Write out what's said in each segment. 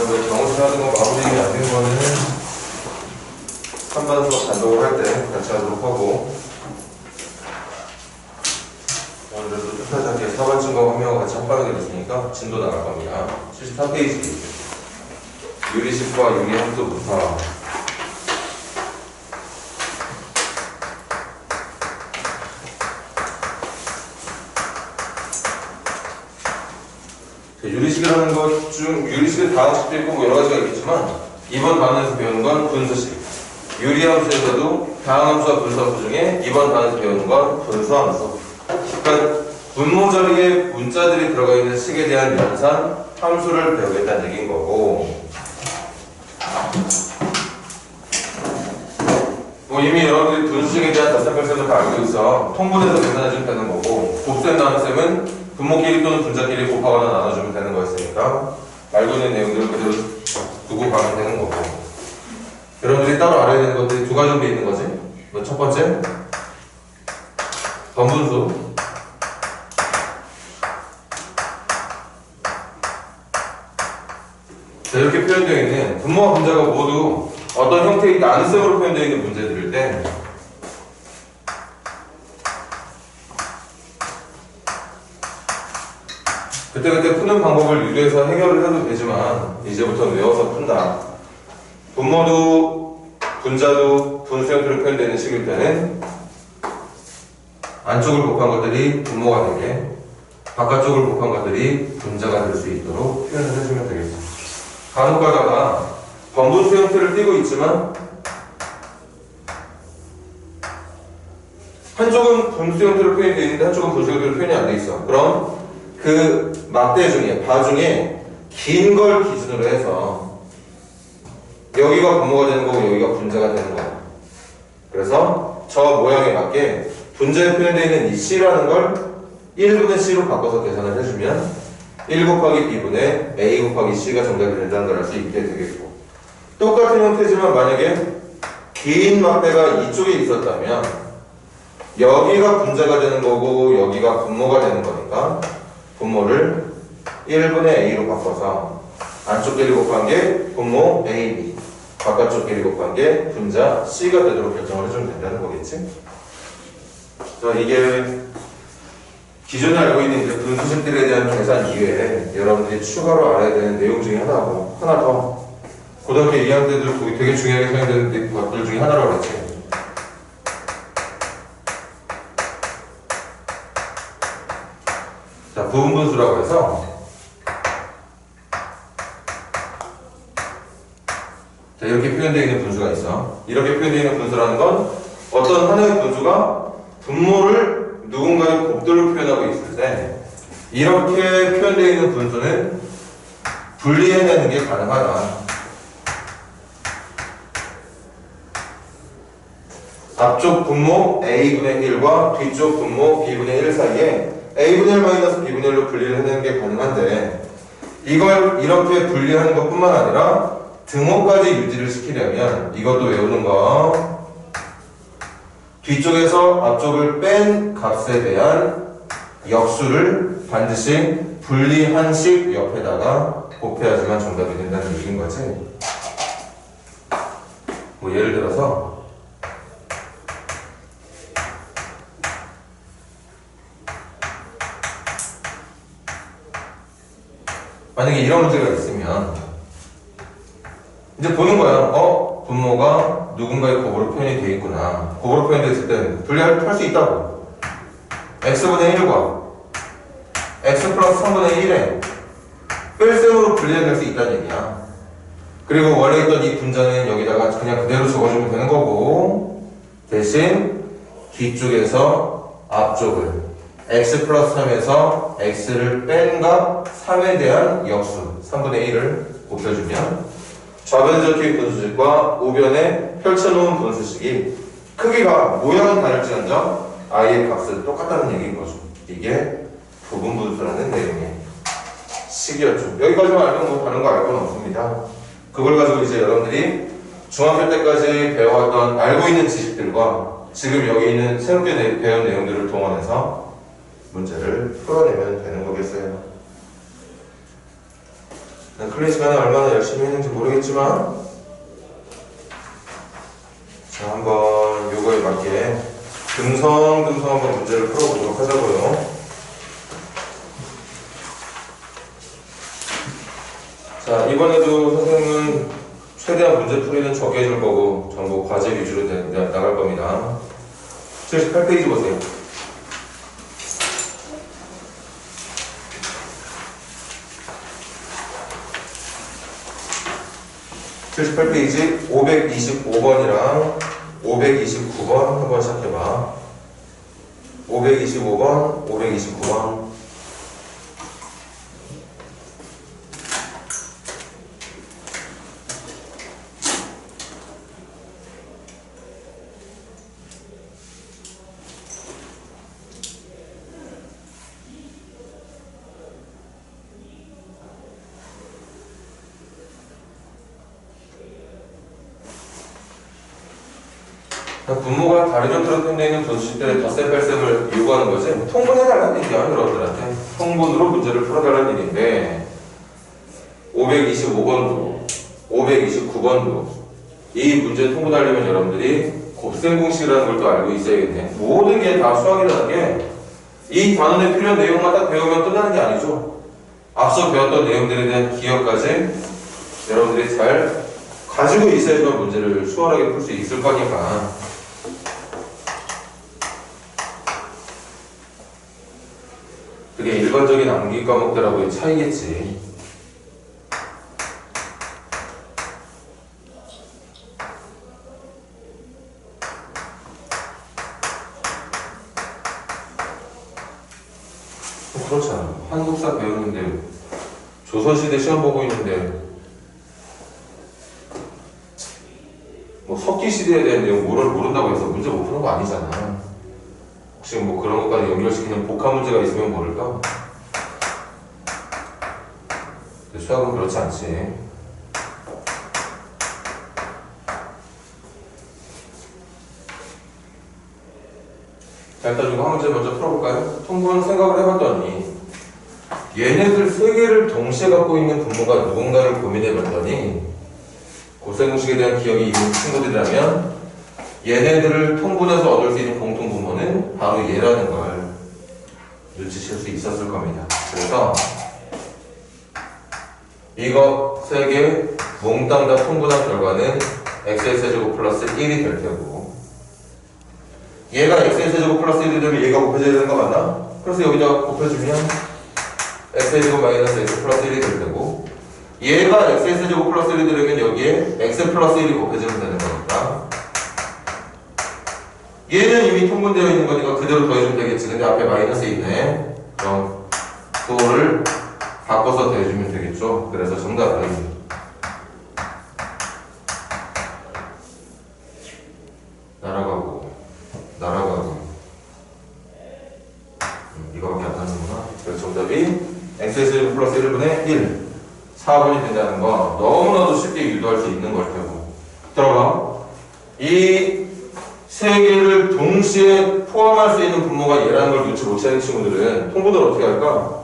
우리 경우수하는 거 마무리 안 된 거는 3반 수업 단독을 할 때 같이 하도록 하고, 오늘도 뜻하게 4반 증거 환명과 같이 합반하게 됐으니까 진도 나갈 겁니다. 74페이지 유리식과 유리함수부터 유리식이라는 것 중, 유리식은 다항식도 있고 뭐 여러 가지가 있겠지만, 이번 단원에서 배우는 건 분수식. 유리함수에서도 다항함수와 분수함수 중에 이번 단원에서 배우는 건 분수함수. 그러니까 분모 자리에 문자들이 들어가 있는 식에 대한 연산, 함수를 배우겠다는 얘기인 거고, 뭐 이미 여러분들이 분수식에 대한 덧셈뺄셈을 다 알고 있어. 통분해서 계산해주면 되는 거고, 곱셈 나눗셈은 분모끼리 또는 분자끼리 곱하거나 나눠주면 되는 거였으니까 알고 있는 내용들을 그대로 두고 가면 되는 거고, 여러분들이 따로 알아야 되는 것들이 두 가지 정도 있는 거지. 뭐 첫 번째 번분수, 자, 이렇게 표현되어 있는 분모와 분자가 모두 어떤 형태의 나눗셈으로 표현되어 있는 문제들일 때 그때그때 푸는 방법을 유도해서 해결을 해도 되지만 이제부터 외워서 푼다. 분모도 분자도 분수 형태로 표현되는 식일 때는 안쪽을 곱한 것들이 분모가 되게, 바깥쪽을 곱한 것들이 분자가 될 수 있도록 표현을 해주면 되겠죠. 간혹 가다가 번분수 형태를 띠고 있지만 한쪽은 분수 형태로 표현이 되어 있는데 한쪽은 분수 형태로 표현이 안 돼 있어. 그럼 그 막대 중에, 바 중에 긴 걸 기준으로 해서 여기가 분모가 되는 거고 여기가 분자가 되는 거야. 그래서 저 모양에 맞게 분자에 표현되어 있는 이 C라는 걸 1분의 C로 바꿔서 계산을 해주면 1 곱하기 B분의 A 곱하기 C가 정답이 된다는 걸 알 수 있게 되겠고, 똑같은 형태지만 만약에 긴 막대가 이쪽에 있었다면 여기가 분자가 되는 거고 여기가 분모가 되는 거니까 분모를 1분의 A로 바꿔서 안쪽 길이 곱한 게 분모 AB, 바깥쪽 길이 곱한 게 분자 C가 되도록 결정을 해주면 된다는 거겠지? 자, 이게 기존에 알고 있는 이제 분수식들에 대한 계산 이외에 여러분들이 추가로 알아야 되는 내용 중에 하나고, 하나 더 고등학교 2학년 때도 되게 중요하게 사용되는 것들 중에 하나라고 그랬지. 자, 부분분수라고 해서, 자, 이렇게 표현되어 있는 분수가 있어. 이렇게 표현되어 있는 분수라는 건 어떤 하나의 분수가 분모를 누군가의 곱들로 표현하고 있을 때 이렇게 표현되어 있는 분수는 분리해내는 게 가능하다. 앞쪽 분모 A분의 1과 뒤쪽 분모 B분의 1 사이에 A분의 1 마이너스 B분의 1로 분리를 해내는 게 가능한데, 이걸 이렇게 분리하는 것 뿐만 아니라 등호까지 유지를 시키려면 이것도 외우는 거, 뒤쪽에서 앞쪽을 뺀 값에 대한 역수를 반드시 분리한 식 옆에다가 곱해야지만 정답이 된다는 얘기인 거지. 뭐 예를 들어서 만약에 이런 문제가 있으면 이제 보는 거야. 분모가 누군가의 곱으로 표현이 되어 있구나. 곱으로 표현되어 있을 때는 분리할 수 있다고. x분의 1과 x 플러스 3분의 1에 뺄셈으로 분리해낼 수 있다는 얘기야. 그리고 원래 있던 이 분자는 여기다가 그냥 그대로 적어주면 되는 거고, 대신 뒤쪽에서 앞쪽을 x 플러스 3에서 x를 뺀 값 3에 대한 역수 3분의 1을 곱해주면 좌변에 적힌 분수식과 우변에 펼쳐놓은 분수식이 크기가 모양은 다를지언정 i의 값은 똑같다는 얘기인 거죠. 이게 부분분수라는 내용의 식이었죠. 여기까지만 알면 뭐 다른 거 알 건 없습니다. 그걸 가지고 이제 여러분들이 중학교 때까지 배워왔던 알고 있는 지식들과 지금 여기 있는 새롭게 배운 내용들을 동원해서 문제를 풀어내면 되는 거겠어요. 클린 시간에 얼마나 열심히 했는지 모르겠지만 자, 한번 요거에 맞게 듬성듬성 한번 문제를 풀어보도록 하자고요. 자, 이번에도 선생님은 최대한 문제풀이는 적게 해줄 거고 전부 과제 위주로 나갈 겁니다. 78페이지 보세요. 78페이지 525번이랑 529번 한번 시작해봐. 525번, 529번. 분모가 다른 형태로 표현되어 있는 분수식들의 덧셈 뺄셈을 요구하는 거지 통분해달라는 얘기야. 여러분들한테 통분으로 문제를 풀어달라는 얘기인데 525번도 529번도 이 문제 통분하려면 여러분들이 곱셈 공식이라는 걸 또 알고 있어야겠네. 모든 게 다 수학이라는 게 이 단원에 필요한 내용만 딱 배우면 끝나는 게 아니죠. 앞서 배웠던 내용들에 대한 기억까지 여러분들이 잘 가지고 있어야지만 문제를 수월하게 풀 수 있을 거니까. 그게 일반적인 암기 과목들하고의 차이겠지. 그렇잖아. 한국사 배우는데 조선시대 시험 보고 있는데 뭐 석기시대에 대한 내용 모른다고 해서 문제 못 푸는 거 아니잖아. 혹시 뭐 그런 것까지 연결시키는 복합 문제가 있으면 모를까? 근데 수학은 그렇지 않지. 자, 일단 이거 한 문제 먼저 풀어볼까요? 통분 생각을 해봤더니 얘네들 세 개를 동시에 갖고 있는 분모가 누군가를 고민해봤더니 곱셈 공식에 대한 기억이 있는 친구들이라면 얘네들을 통분해서 얻을 수 있는 공통분모는 바로 얘라는 걸 눈치챌 수 있었을 겁니다. 그래서 이거 세 개 몽땅 다 통분한 결과는 x의 세제곱 플러스 1이 될 테고 얘가 x의 세제곱 플러스 1이 되면 얘가 곱해져야 되는 거 맞나? 그래서 여기다가 곱해주면 x의 제곱 마이너스 x 플러스 1이 될 테고 얘가 x의 세제곱 플러스 1이 되려면 여기에 x 플러스 1이 곱해지면 되는 거니까 얘는 이미 통분되어 있는 거니까 그대로 더해주면 되겠지. 근데 앞에 마이너스 있네. 그럼 그거를 바꿔서 더해주면 되겠죠. 그래서 정답은 날아가고 이거밖에 안 나는구나. 그래서 정답이 x의 세제곱 플러스 1분의 1 4번이 된다는 거 너무나도 쉽게 유도할 수 있는 걸 테고. 들어가. 이 세 개를 동시에 포함할 수 있는 분모가 얘라는 걸 눈치 못 채는 친구들은 통분을 어떻게 할까?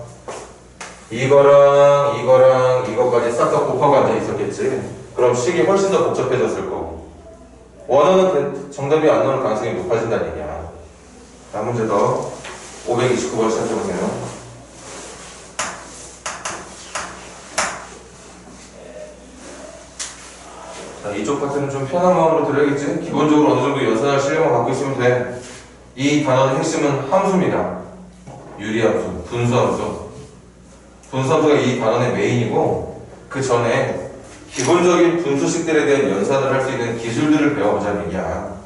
이거랑 이거까지 싹 다 곱하고 앉아 있었겠지. 그럼 식이 훨씬 더 복잡해졌을 거고 원하는 정답이 안 나올 가능성이 높아진다는 얘기야. 한 문제 더 529번 시작해보세요. 자, 이쪽 파트는 좀 편한 마음으로 들어야겠지? 기본적으로 어느 정도 연산할 실력만 갖고 있으면 돼. 이 단어의 핵심은 함수입니다. 유리함수, 분수함수. 분수함수가 이 단어의 메인이고 그 전에 기본적인 분수식들에 대한 연산을 할 수 있는 기술들을 배워보자는 얘기야.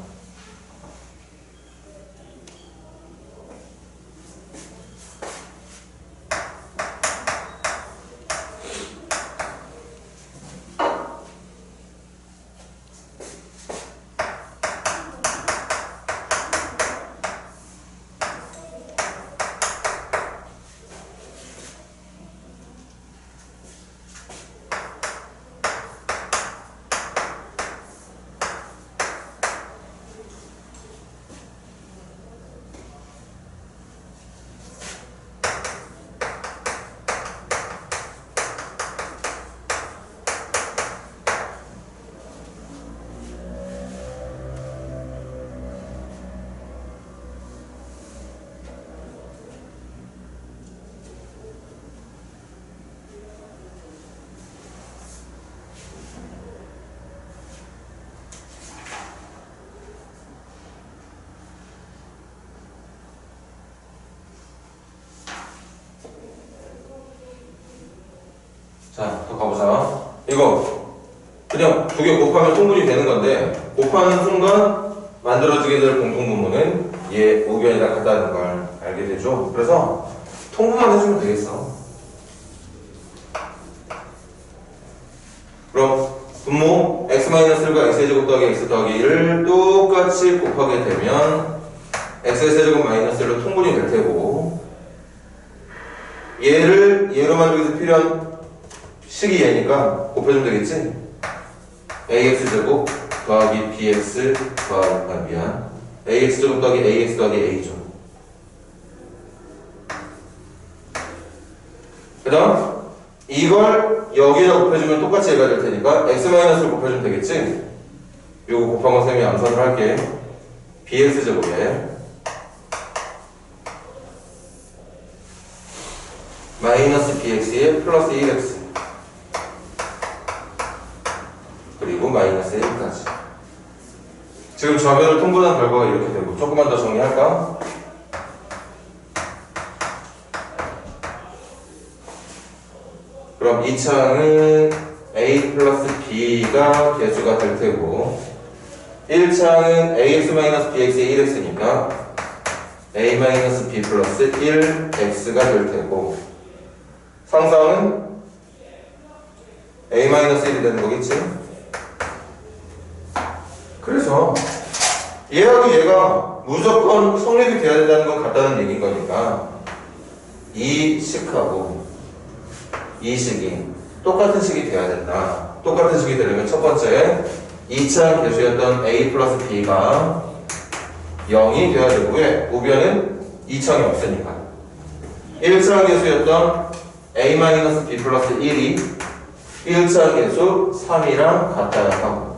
자, 더 가보자. 이거 그냥 두 개 곱하면 통분이 되는 건데 곱하는 순간 만들어지게 될 공통분모는 얘 우변이랑 같다는 걸 알게 되죠. 그래서 통분만 해주면 되겠어. 그럼 분모 x-1과 x의 제곱 더하기 x 더하기 1을 똑같이 곱하게 되면 x의 세제곱 마이너스 1로 통분이 될 테고 얘를 얘로 만들기 위해서 필요한 식이 얘니까 곱해주면 되겠지? ax제곱 더하기 bx 더하기 ax제곱 더하기 ax 더하기 a죠. 그 다음 이걸 여기다 곱해주면 똑같이 얘가 될 테니까 x-를 곱해주면 되겠지? 요거 곱한 거 쌤이 암산을 할게. bx제곱에 마이너스 bx에 플러스 1x 그리고 마이너스 1까지. 지금 좌변을 통분한 결과가 이렇게 되고 조금만 더 정리할까? 그럼 이 창은 a 플러스 b가 개수가 될 테고 1창은 ax-bx의 1x니까 a-b 플러스 1x가 될 테고 상상은 a-1이 되는 거겠지? 그래서 얘하고 얘가 무조건 성립이 돼야 된다는 건 같다는 얘기인 거니까 이 식하고 이 식이 똑같은 식이 돼야 된다. 똑같은 식이 되려면 첫 번째 2차항 개수였던 a 플러스 b가 0이 돼야 되고 왜? 우변은 2차항이 없으니까 1차항 개수였던 a-b 플러스 1이 1차항 개수 3이랑 같아야 하고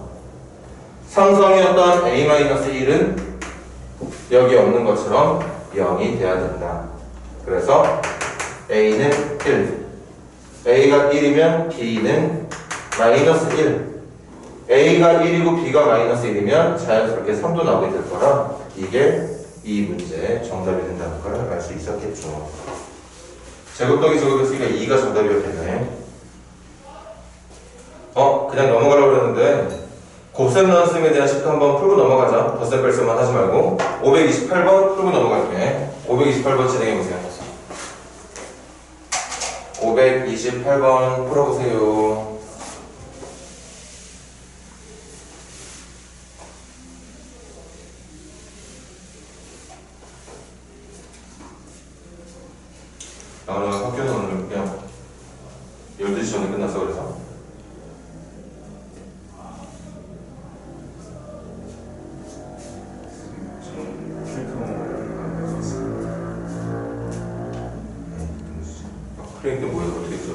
상성이었던 a-1은 여기 없는 것처럼 0이 돼야 된다. 그래서 a는 1 a가 1이면 b는 마이너스 1 a가 1이고 b가 마이너스 1이면 자연스럽게 3도 나오게 될 거라 이게 이 문제의 정답이 된다는 걸 알 수 있었겠죠. 제곱 더하기 제곱했으니까 2가 정답이었겠네. 그냥 넘어가려고 그랬는데 곱셈 나눗셈에 대한 식도 한번 풀고 넘어가자. 덧셈 뺄셈만 하지 말고 528번 풀고 넘어갈게. 528번 진행해보세요. 528번 풀어보세요. 오늘 학교는 오늘 그냥 12시 전에 끝났어. 그래서 크레이크 뭐야? 어떻게 써?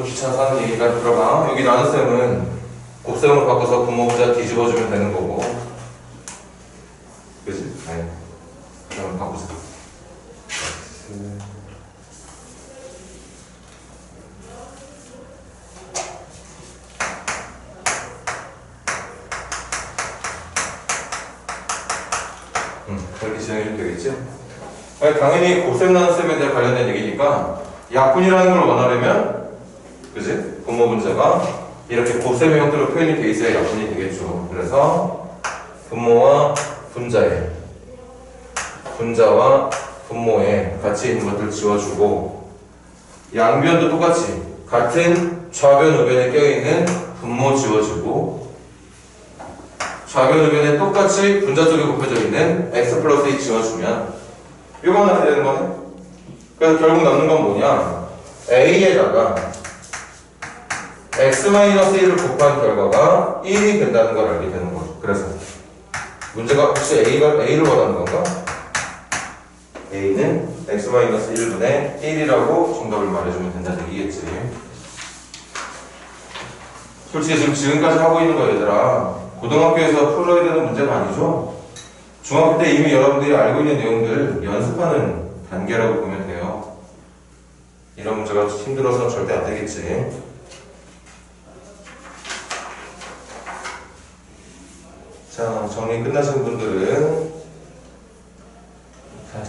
귀찮아서 하는 얘기가 들어가. 여기 나눗셈은 곱셈으로 바꿔서 분모 분자 뒤집어주면 되는 거고. 그치? 네. 그럼 바꾸자. 그렇게 진행해주면 되겠지? 아니, 당연히 곱셈 나눗셈에 대한 관련된 얘기니까 약분이라는 걸 원하려면 그지? 분모 분자가 이렇게 곱셈의 형태로 표현이 돼 있어야 약분이 되겠죠. 그래서 분모와 분자에 분자와 분모에 같이 있는 것들 지워주고 양변도 똑같이 같은 좌변 우변에 껴있는 분모 지워주고 좌변 우변에 똑같이 분자 쪽에 곱해져 있는 x 플러스 2 지워주면 이거 하나 되는 거네. 그래서 결국 남는 건 뭐냐, a에다가 x-1을 곱한 결과가 1이 된다는 걸 알게 되는 거죠. 그래서 문제가 혹시 a를 원하는 건가? a는 x-1분의 1이라고 정답을 말해주면 된다는 얘기겠지. 솔직히 지금까지 하고 있는 거 얘들아 고등학교에서 풀어야 되는 문제가 아니죠. 중학교 때 이미 여러분들이 알고 있는 내용들 연습하는 단계라고 보면 돼요. 이런 문제가 힘들어서 절대 안 되겠지. 자, 정리 끝나신 분들은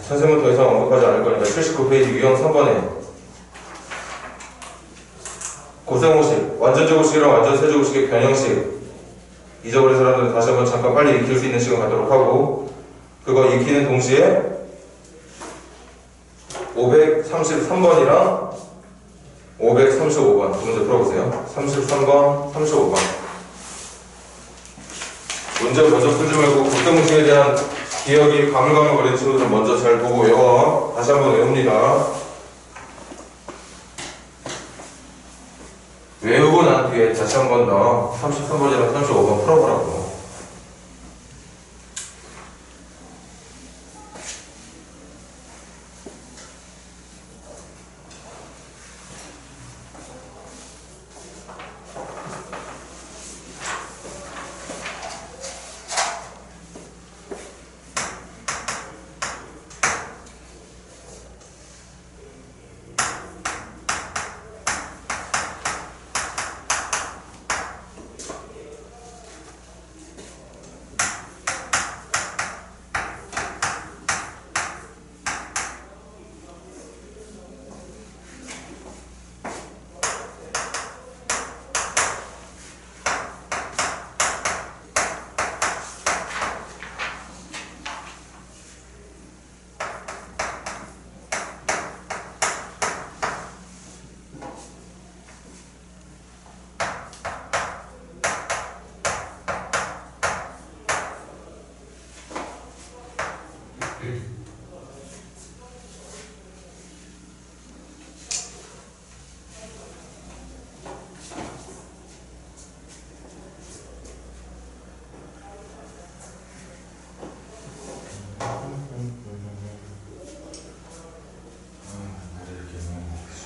선생님은 더 이상 언급하지 않을 거니까 79페이지 유형 3번에 고생호식, 완전제곱식이랑 완전세제곱식의 변형식 잊어버린 사람들은 다시 한번 잠깐 빨리 익힐 수 있는 시간 갖도록 하고, 그거 익히는 동시에 533번이랑 535번 두 문제 풀어보세요. 33번, 35번 문제 먼저 풀지 말고 곱셈공식에 대한 기억이 가물가물거리는 친구들 먼저 잘 보고 외워. 다시 한번 외웁니다. 외우고 난 뒤에 다시 한 번 더 33번이랑 35번 풀어보라고.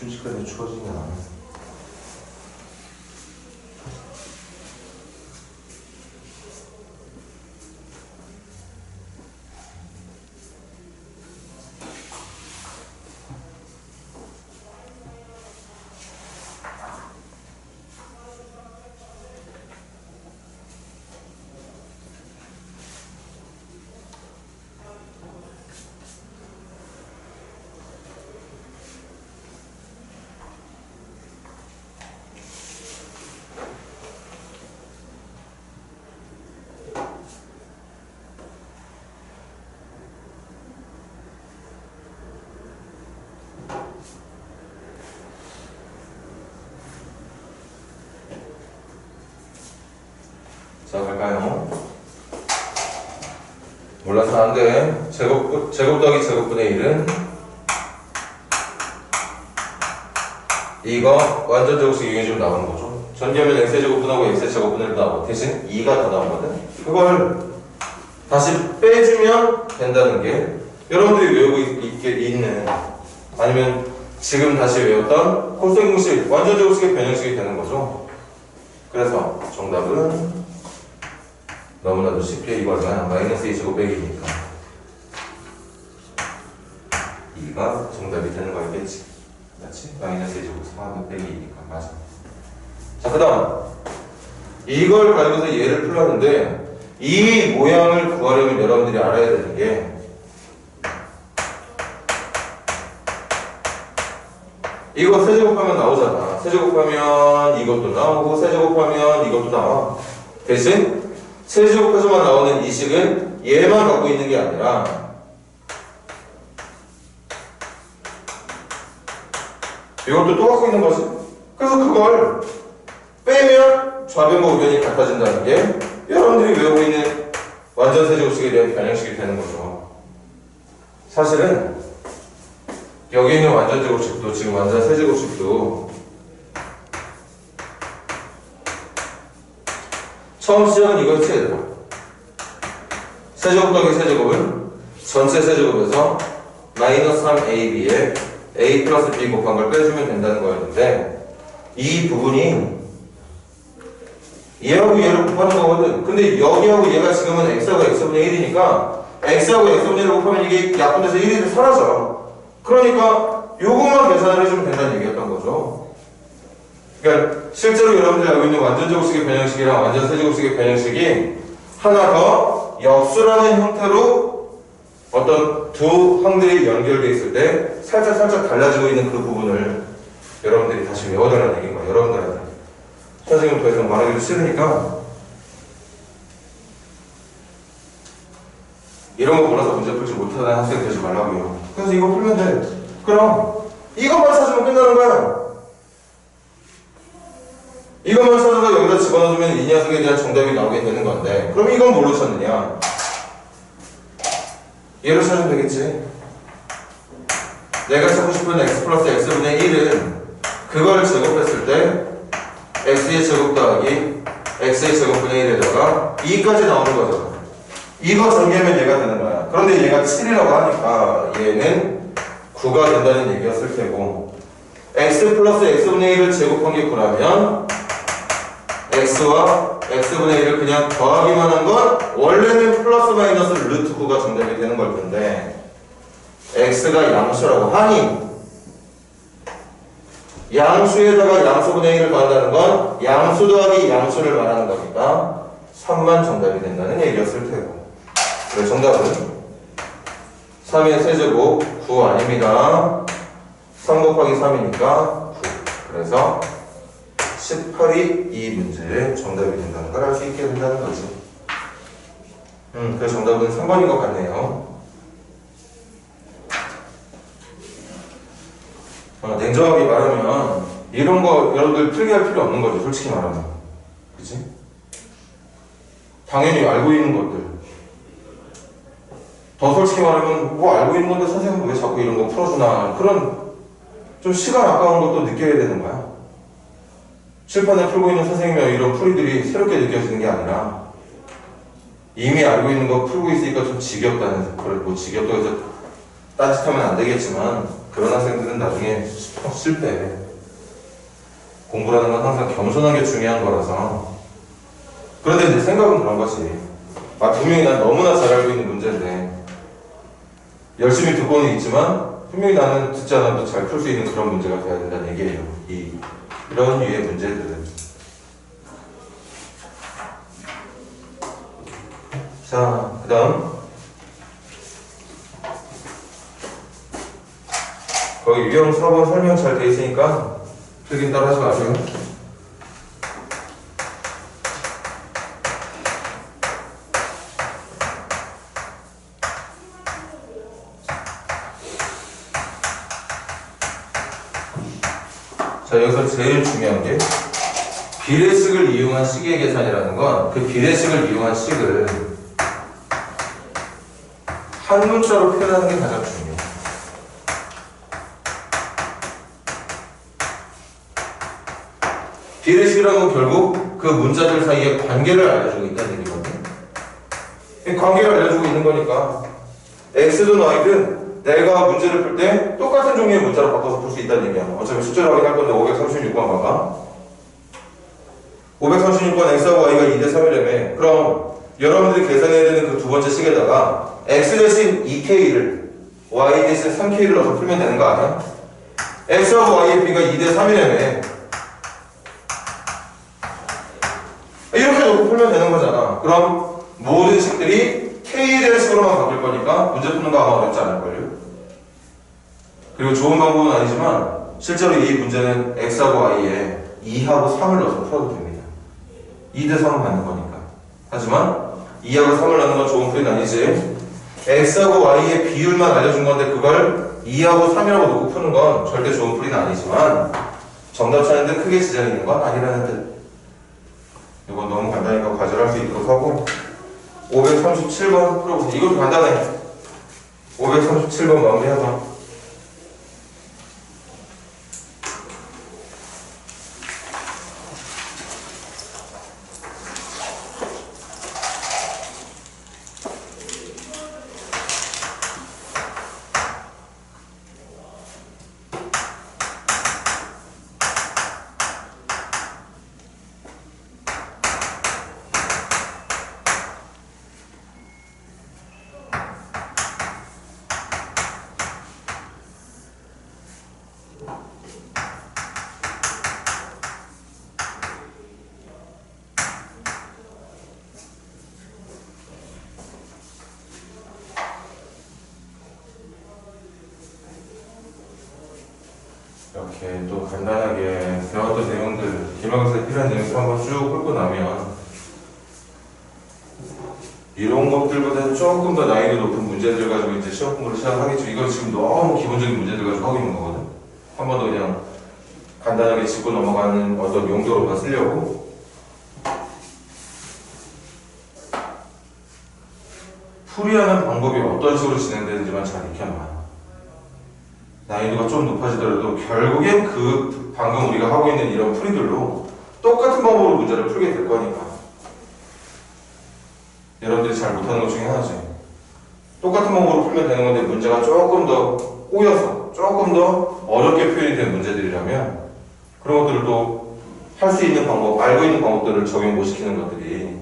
순식간에 추워지냐. 자, 갈까요? 몰라서는 안 돼. 제곱 더하기 제곱분의 1은 이거 완전 제곱식 이용이 좀 나오는 거죠. 전개하면 x제곱분하고 x제곱분을 나오고 대신 2가 더 나오거든. 그걸 다시 빼주면 된다는 게 여러분들이 외우고 있는, 아니면 지금 다시 외웠던 코사인 공식 완전 제곱식의 변형식이 되는 거죠. 그래서 정답은 너무나도 쉽게 이거는 마이너스 2제곱 빼기 2니까 2가 정답이 되는 거겠지. 맞지? 마이너스 2제곱 4 빼기 2니까 맞아. 자, 그 다음 이걸 가지고서 얘를 풀었는데 이 모양을 구하려면 여러분들이 알아야 되는 게 이거 세제곱하면 나오잖아. 세제곱하면 이것도 나오고 세제곱하면 이것도 나와. 대신 세제곱해서만 나오는 이 식은 얘만 갖고 있는 게 아니라 이것도 또 갖고 있는 거지. 그래서 그걸 빼면 좌변과 우변이 같아진다는 게 여러분들이 외우고 있는 완전 세제곱식에 대한 변형식이 되는 거죠. 사실은 여기 있는 완전 제곱식도 지금 완전 세제곱식도 처음 시작은 이거지. 세제곱 더하기 세제곱은 전체 세제곱에서 마이너스 3ab에 a 플러스 b 곱한 걸 빼주면 된다는 거였는데 이 부분이 얘하고 얘를 곱하는 거거든. 근데 여기하고 얘가 지금은 x하고 x분의 1이니까 x하고 x분의 1을 곱하면 이게 약분돼서 1이 사라져. 그러니까 요것만 계산을 해주면 된다는 얘기였던 거죠. 그러니까 실제로 여러분들이 알고 있는 완전 제곱식의 변형식이랑 완전 세제곱식의 변형식이 하나 더 역수라는 형태로 어떤 두 항들이 연결되어 있을 때 살짝 달라지고 있는 그 부분을 여러분들이 다시 외워달라는 얘기인 거야. 여러분들한테. 선생님 더 이상 말하기도 싫으니까 이런 거 몰라서 문제 풀지 못하는 학생 되지 말라고요. 그래서 이거 풀면 돼. 그럼 이것만 찾으면 끝나는 거야. 이것만 찾아서 여기다 집어넣으면 이 녀석에 대한 정답이 나오게 되는 건데 그럼 이건 뭘로 찾느냐? 얘로 찾으면 되겠지. 내가 찾고 싶은 x 플러스 x분의 1은 그걸 제곱했을 때 x의 제곱 더하기 x의 제곱분의 1에다가 2까지 나오는 거죠. 이거 정리하면 얘가 되는 거야. 그런데 얘가 7이라고 하니까 얘는 9가 된다는 얘기였을 테고 x 플러스 x분의 1을 제곱한 게 9라면 x와 x분의 1을 그냥 더하기만 한 건 원래는 플러스 마이너스 루트 9가 정답이 되는 걸 텐데 x가 양수라고 하니 양수에다가 양수분의 1을 더한다는 건 양수 더하기 양수를 말하는 거니까 3만 정답이 된다는 얘기였을 테고 그래서 정답은 3의 세제곱 9 아닙니다. 3 곱하기 3이니까 9 그래서 18이 이 문제의 정답이 된다는 걸 알 수 있게 된다는 거지. 그래서 정답은 3번인 것 같네요. 냉정하게 말하면 이런 거 여러분들 풀게 할 필요 없는 거죠. 솔직히 말하면. 그치? 당연히 알고 있는 것들. 더 솔직히 말하면 뭐 알고 있는 건데 선생님은 왜 자꾸 이런 거 풀어주나 그런 좀 시간 아까운 것도 느껴야 되는 거야. 칠판에 풀고 있는 선생님의 이런 풀이들이 새롭게 느껴지는 게 아니라 이미 알고 있는 거 풀고 있으니까 좀 지겹다는 그걸 뭐 지겹다고 해서 딴짓하면 안 되겠지만 그런 학생들은 나중에 실패해. 공부라는 건 항상 겸손한 게 중요한 거라서. 그런데 이제 생각은 그런 거지. 분명히 난 너무나 잘 알고 있는 문제인데 열심히 듣고는 있지만 분명히 나는 듣지 않아도 잘 풀 수 있는 그런 문제가 돼야 된다는 얘기예요. 이런 류의 문제들은. 자, 그 다음 거기 유형 수학원 설명 잘 돼 있으니까 틀긴 따로 하지 마세요. 자, 여기서 제일 중요한 게 비례식을 이용한 식의 계산이라는 건 그 비례식을 이용한 식을 한 문자로 표현하는 게 가장 중요해요. 비례식이라는 건 결국 그 문자들 사이에 관계를 알려주고 있다는 얘기거든요. 이 관계를 알려주고 있는 거니까 x든 y든 내가 문제를 풀 때 똑같은 종류의 문자로 바꿔서 풀 수 있다는 얘기야. 어차피 숫자로 확인할 건데 536번 봐봐. 536번 x하고 y가 2대 3이라며. 그럼 여러분들이 계산해야 되는 그 두 번째 식에다가 x 대신 2k를 y 대신 3k를 넣어서 풀면 되는 거 아니야? x하고 y의 b가 2대 3이라며. 이렇게 놓고 풀면 되는 거잖아. 그럼 모든 식들이 k에 대한 식으로만 바뀔 거니까 문제 푸는 거 아마 어렵지 않을걸요? 그리고 좋은 방법은 아니지만 실제로 이 문제는 x하고 y에 2하고 3을 넣어서 풀어도 됩니다. 2대 3은 맞는 거니까. 하지만 2하고 3을 넣는 건 좋은 풀이는 아니지. x하고 y의 비율만 알려준 건데 그걸 2하고 3이라고 놓고 푸는 건 절대 좋은 풀이는 아니지만 정답 찾는데 크게 지장이 있는 건 아니라는 듯. 이건 너무 간단하니까 과제를 할 수 있도록 하고 537번 풀어보세요. 이것도 간단해. 537번 마무리하자. 이렇게 또 간단하게 배웠던 내용들, 기말고사에 필요한 내용들 한번 쭉 훑고 나면 이런 것들보다 조금 더 난이도 높은 문제들 가지고 이제 시험 공부를 시작하겠죠. 이건 지금 너무 기본적인 문제들 가지고 하고 있는 거거든. 한 번 더 그냥 간단하게 짚고 넘어가는 어떤 용도로만 쓰려고. 풀이하는 방법이 어떤 식으로 진행되는지만 잘 익혀놔. 난이도가 좀 높아지더라도 결국엔 그 방금 우리가 하고 있는 이런 풀이들로 똑같은 방법으로 문제를 풀게 될 거니까. 여러분들이 잘 못하는 것 중에 하나지. 똑같은 방법으로 풀면 되는 건데 문제가 조금 더 꼬여서 조금 더 어렵게 표현이 된 문제들이라면 그런 것들을 또 할 수 있는 방법, 알고 있는 방법들을 적용 못 시키는 것들이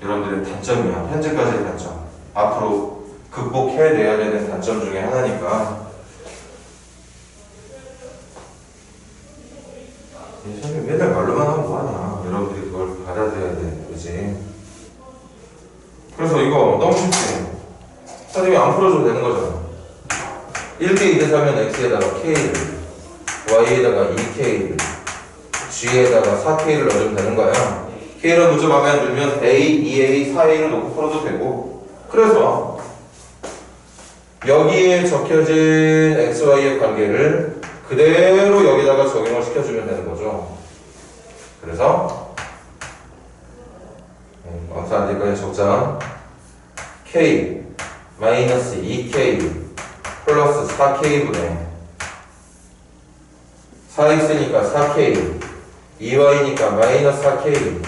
여러분들의 단점이야. 현재까지의 단점. 앞으로 극복해내야 되는 단점 중에 하나니까. 선생님 맨날 말로만 하면 뭐하냐. 여러분들이 그걸 받아들여야 돼. 그치? 그래서 이거 너무 쉽지? 선생님이 안 풀어줘도 되는 거잖아. 1대 2대 3면 x에다가 k를, y에다가 2k를, g에다가 4k를 넣어주면 되는 거야. k를 문제 마음에 안 들면 a, 2a, 4a를 놓고 풀어도 되고. 그래서 여기에 적혀진 xy의 관계를 그대로 여기다가 적용을 시켜주면 되는 거죠. 그래서 암사 안 될까요? 적자 k 마이너스 2k 플러스 4k분의 4x니까 4k 2y니까 마이너스 4k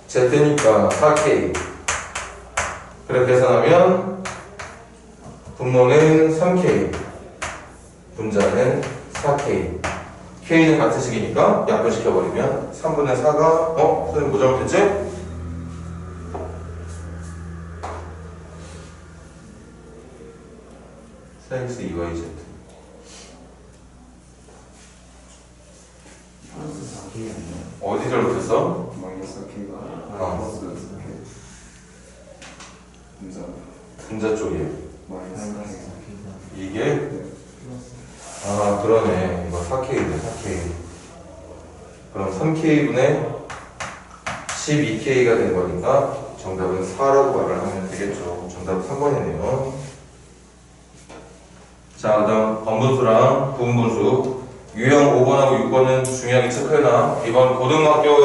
z니까 4k 그렇게 계산하면 분모는 3k 분자는 4k k는 같은 식이니까 약분시켜버리면 3분의 4가 선생님 뭐 잘못했지? 4x 2yz 플러스 4K 아니야? 어디 잘못했어? 마이너스 4K가 어. 플러스 4K 분자 분자 쪽에 마이너스 4K 이게 네. 아 그러네 이거 4K네 4K 그럼 3K분의 12K가 된 거니까 정답은 4라고 말을 하면 되겠죠. 정답 3번이네요. 자 그다음 번분수랑 부분분수 유형 5번하고 6번은 중요하게 체크해놔. 이번 고등학교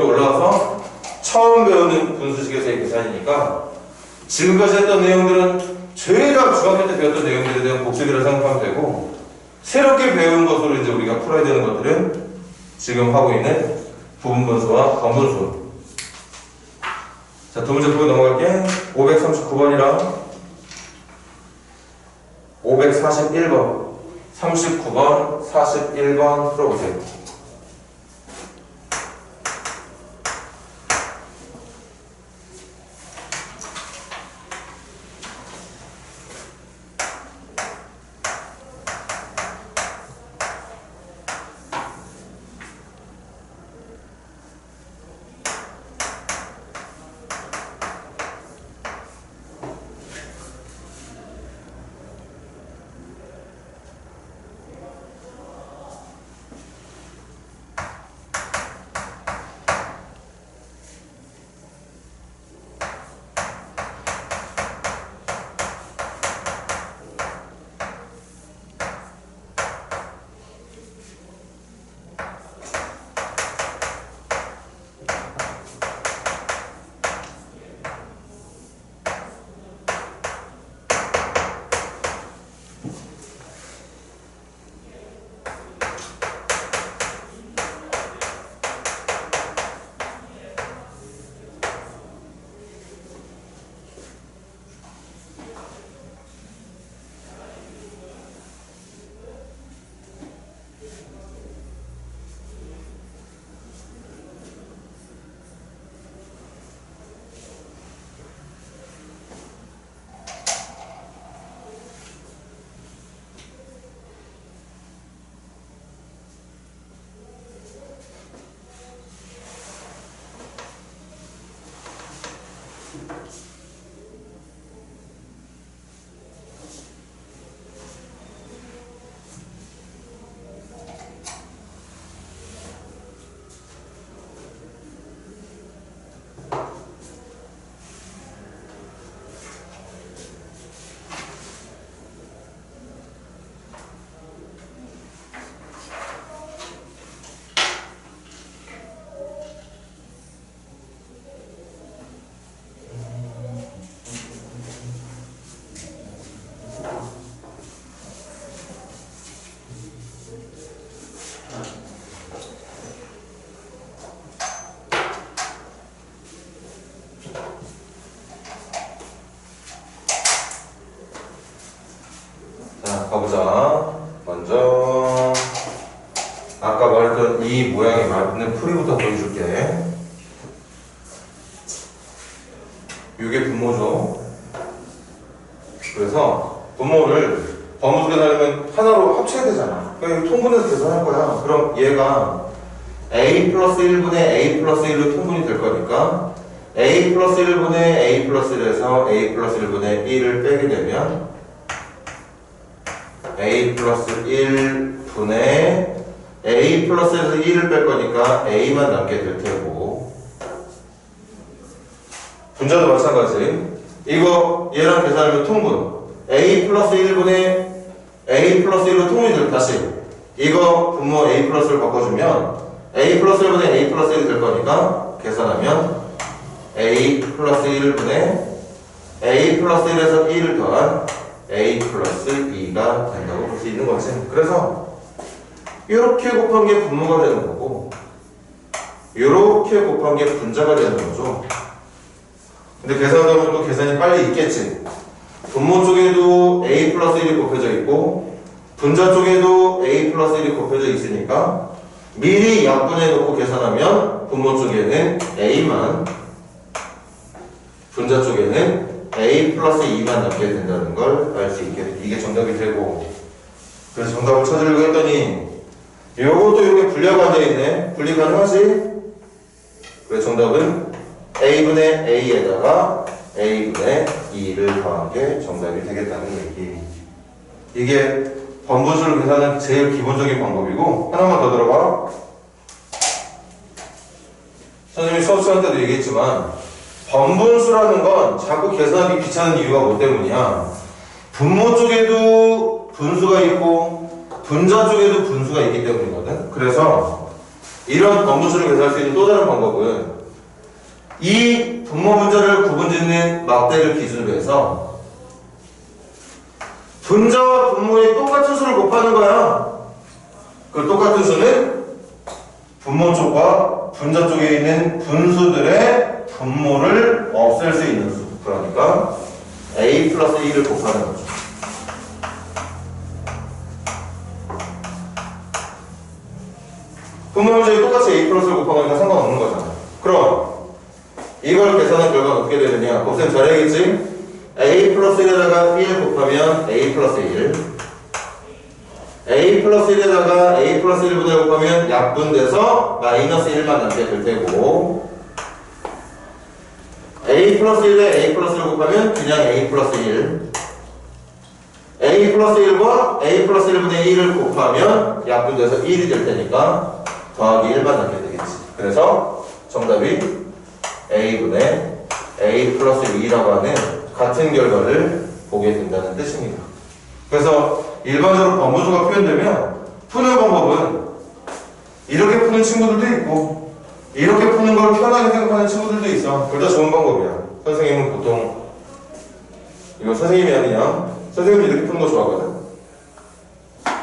올라와서 처음 배우는 분수식에서의 계산이니까 지금까지 했던 내용들은 죄다 중학교 때 배웠던 내용들에 대한 복습이라 생각하면 되고 새롭게 배운 것으로 이제 우리가 풀어야 되는 것들은 지금 하고 있는 부분분수와 번분수. 자, 두 문제 보고 넘어갈게. 539번이랑 541번, 39번, 41번 풀어보세요. 가보자. 먼저 아까 말했던 이 모양에 맞는 풀이부터 보여줄게. 이게 분모죠. 그래서 분모를 범수 계산하려면 하나로 합쳐야 되잖아. 그러니까 통분해서 계산할 거야. 그럼 얘가 a 플러스 1분의 a 플러스 1로 통분이 될 거니까 a 플러스 1분의 a 플러스 1에서 a 플러스 1분의 1을 빼게 되면 a 플러스 1분의 a 플러스에서 1을 뺄 거니까 a만 남게 될 테고, 분자도 마찬가지. 이거 얘랑 계산하면 통분 a 플러스 1분의 a 플러스 1로 통분이 될, 다시 이거 분모 a 플러스를 바꿔주면 a 플러스 1분의 a 플러스 1이 될 거니까 계산하면 a 플러스 1분의 a 플러스 1에서 1을 더한 a 플러스 2가 된다고 볼 수 있는 거지. 그래서 이렇게 곱한 게 분모가 되는 거고 이렇게 곱한 게 분자가 되는 거죠. 근데 계산하다 보면 또 계산이 빨리 있겠지. 분모 쪽에도 a 플러스 1이 곱해져 있고 분자 쪽에도 a 플러스 1이 곱해져 있으니까 미리 약분해 놓고 계산하면 분모 쪽에는 a만, 분자 쪽에는 a 플러스 2만 남게 된다는 걸 알 수 있게 돼. 이게 정답이 되고, 그래서 정답을 찾으려고 했더니 요것도 이렇게 분리하고 앉아있네. 분리 가능하지? 그래서 정답은 a분의 a에다가 a분의 2를 더한 게 정답이 되겠다는 얘기. 이게 번분수를 계산하는 제일 기본적인 방법이고, 하나만 더 들어봐. 선생님이 수업 시간 때도 얘기했지만 번분수라는 건 자꾸 계산하기 귀찮은 이유가 뭐 때문이야? 분모 쪽에도 분수가 있고 분자 쪽에도 분수가 있기 때문이거든. 그래서 이런 번분수를 계산할 수 있는 또 다른 방법은 이 분모 분자를 구분짓는 막대를 기준으로 해서 분자와 분모의 똑같은 수를 곱하는 거야. 그 똑같은 수는 분모 쪽과 분자 쪽에 있는 분수들의 분모를 없앨 수 있는 수. 그러니까 a 플러스 2를 곱하는 거죠. 분모 문제에 똑같이 a 플러스를 곱한 거니까 상관없는 거잖아. 그럼 이걸 계산한 결과는 어떻게 되느냐? 곱셈 잘해야겠지? a 플러스 1에다가 1 곱하면 a 플러스 1, a 플러스 1에다가 a 플러스 1분의 곱하면 약분돼서 마이너스 1만 남게 될 테고, a 플러스 1에 a 플러스를 곱하면 그냥 a 플러스 1, a 플러스 1과 a 플러스 1분의 1을 곱하면 약분돼서 1이 될 테니까 더하기 1만 남게 되겠지. 그래서 정답이 a분의 a 플러스 2라고 하는 같은 결과를 보게 된다는 뜻입니다. 그래서 일반적으로 번분수가 표현되면 푸는 방법은 이렇게 푸는 친구들도 있고 이렇게 푸는 걸 편하게 생각하는 친구들도 있어. 둘 다 좋은 방법이야. 선생님은 보통 이거 선생님이 아니냐? 선생님이 이렇게 푸는 거 좋아하거든.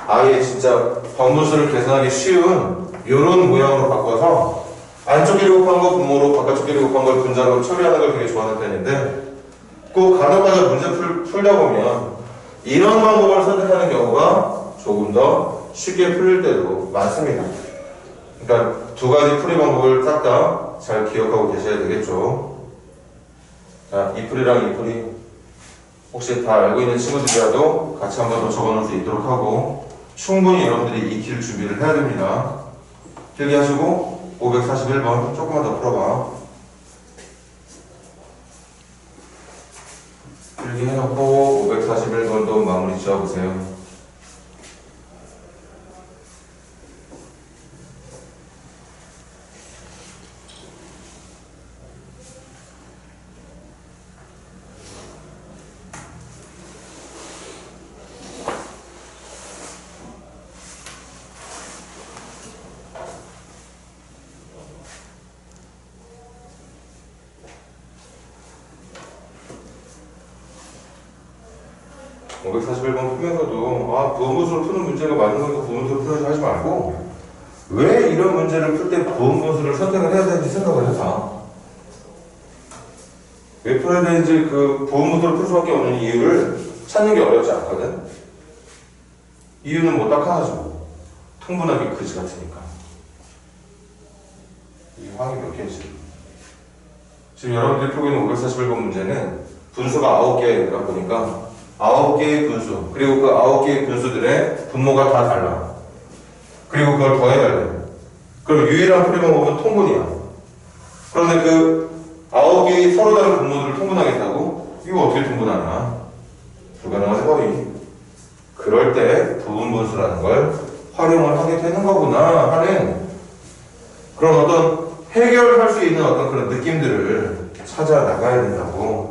아예 진짜 번분수를 계산하기 쉬운 이런 모양으로 바꿔서 안쪽 길이 곱한 거 분모로 바깥쪽 길이 곱한 걸 분자로 처리하는 걸 되게 좋아하는 편인데, 꼭 간혹가다 문제 풀다 보면 이런 방법을 선택하는 경우가 조금 더 쉽게 풀릴 때도 많습니다. 그러니까 두 가지 풀이 방법을 딱 다 잘 기억하고 계셔야 되겠죠. 자, 이 풀이랑 이 풀이 혹시 다 알고 있는 친구들이라도 같이 한번 더 적어놓을 수 있도록 하고, 충분히 여러분들이 익힐 준비를 해야 됩니다. 길게 하시고 541번 조금만 더 풀어봐. 길게 해놓고 541번도 마무리 지어보세요. 풀면서도 부분분수를 푸는 문제가 맞는 거니까 부분분수를 풀어야지 하지 말고, 왜 이런 문제를 풀 때 부분분수를 선택을 해야 되는지 생각을 해서 왜 풀어야 되는지 그 부분분수를 풀 수밖에 없는 이유를 찾는 게 어렵지 않거든. 이유는 뭐 딱 하나죠. 통분하기 그지 같으니까. 이 항이 몇 개지? 지금 여러분들이 풀고 있는 541번 문제는 분수가 9개가 보니까 9개의 분수, 그리고 그 9개의 분수들의 분모가 다 달라. 그리고 그걸 더해야 돼. 그럼 유일한 풀이 방법은 통분이야. 그런데 그 9개의 서로 다른 분모들을 통분하겠다고? 이거 어떻게 통분하냐? 불가능하지 거의. 그럴 때 부분분수라는 걸 활용을 하게 되는 거구나 하는 그런 어떤 해결할 수 있는 어떤 그런 느낌들을 찾아 나가야 된다고.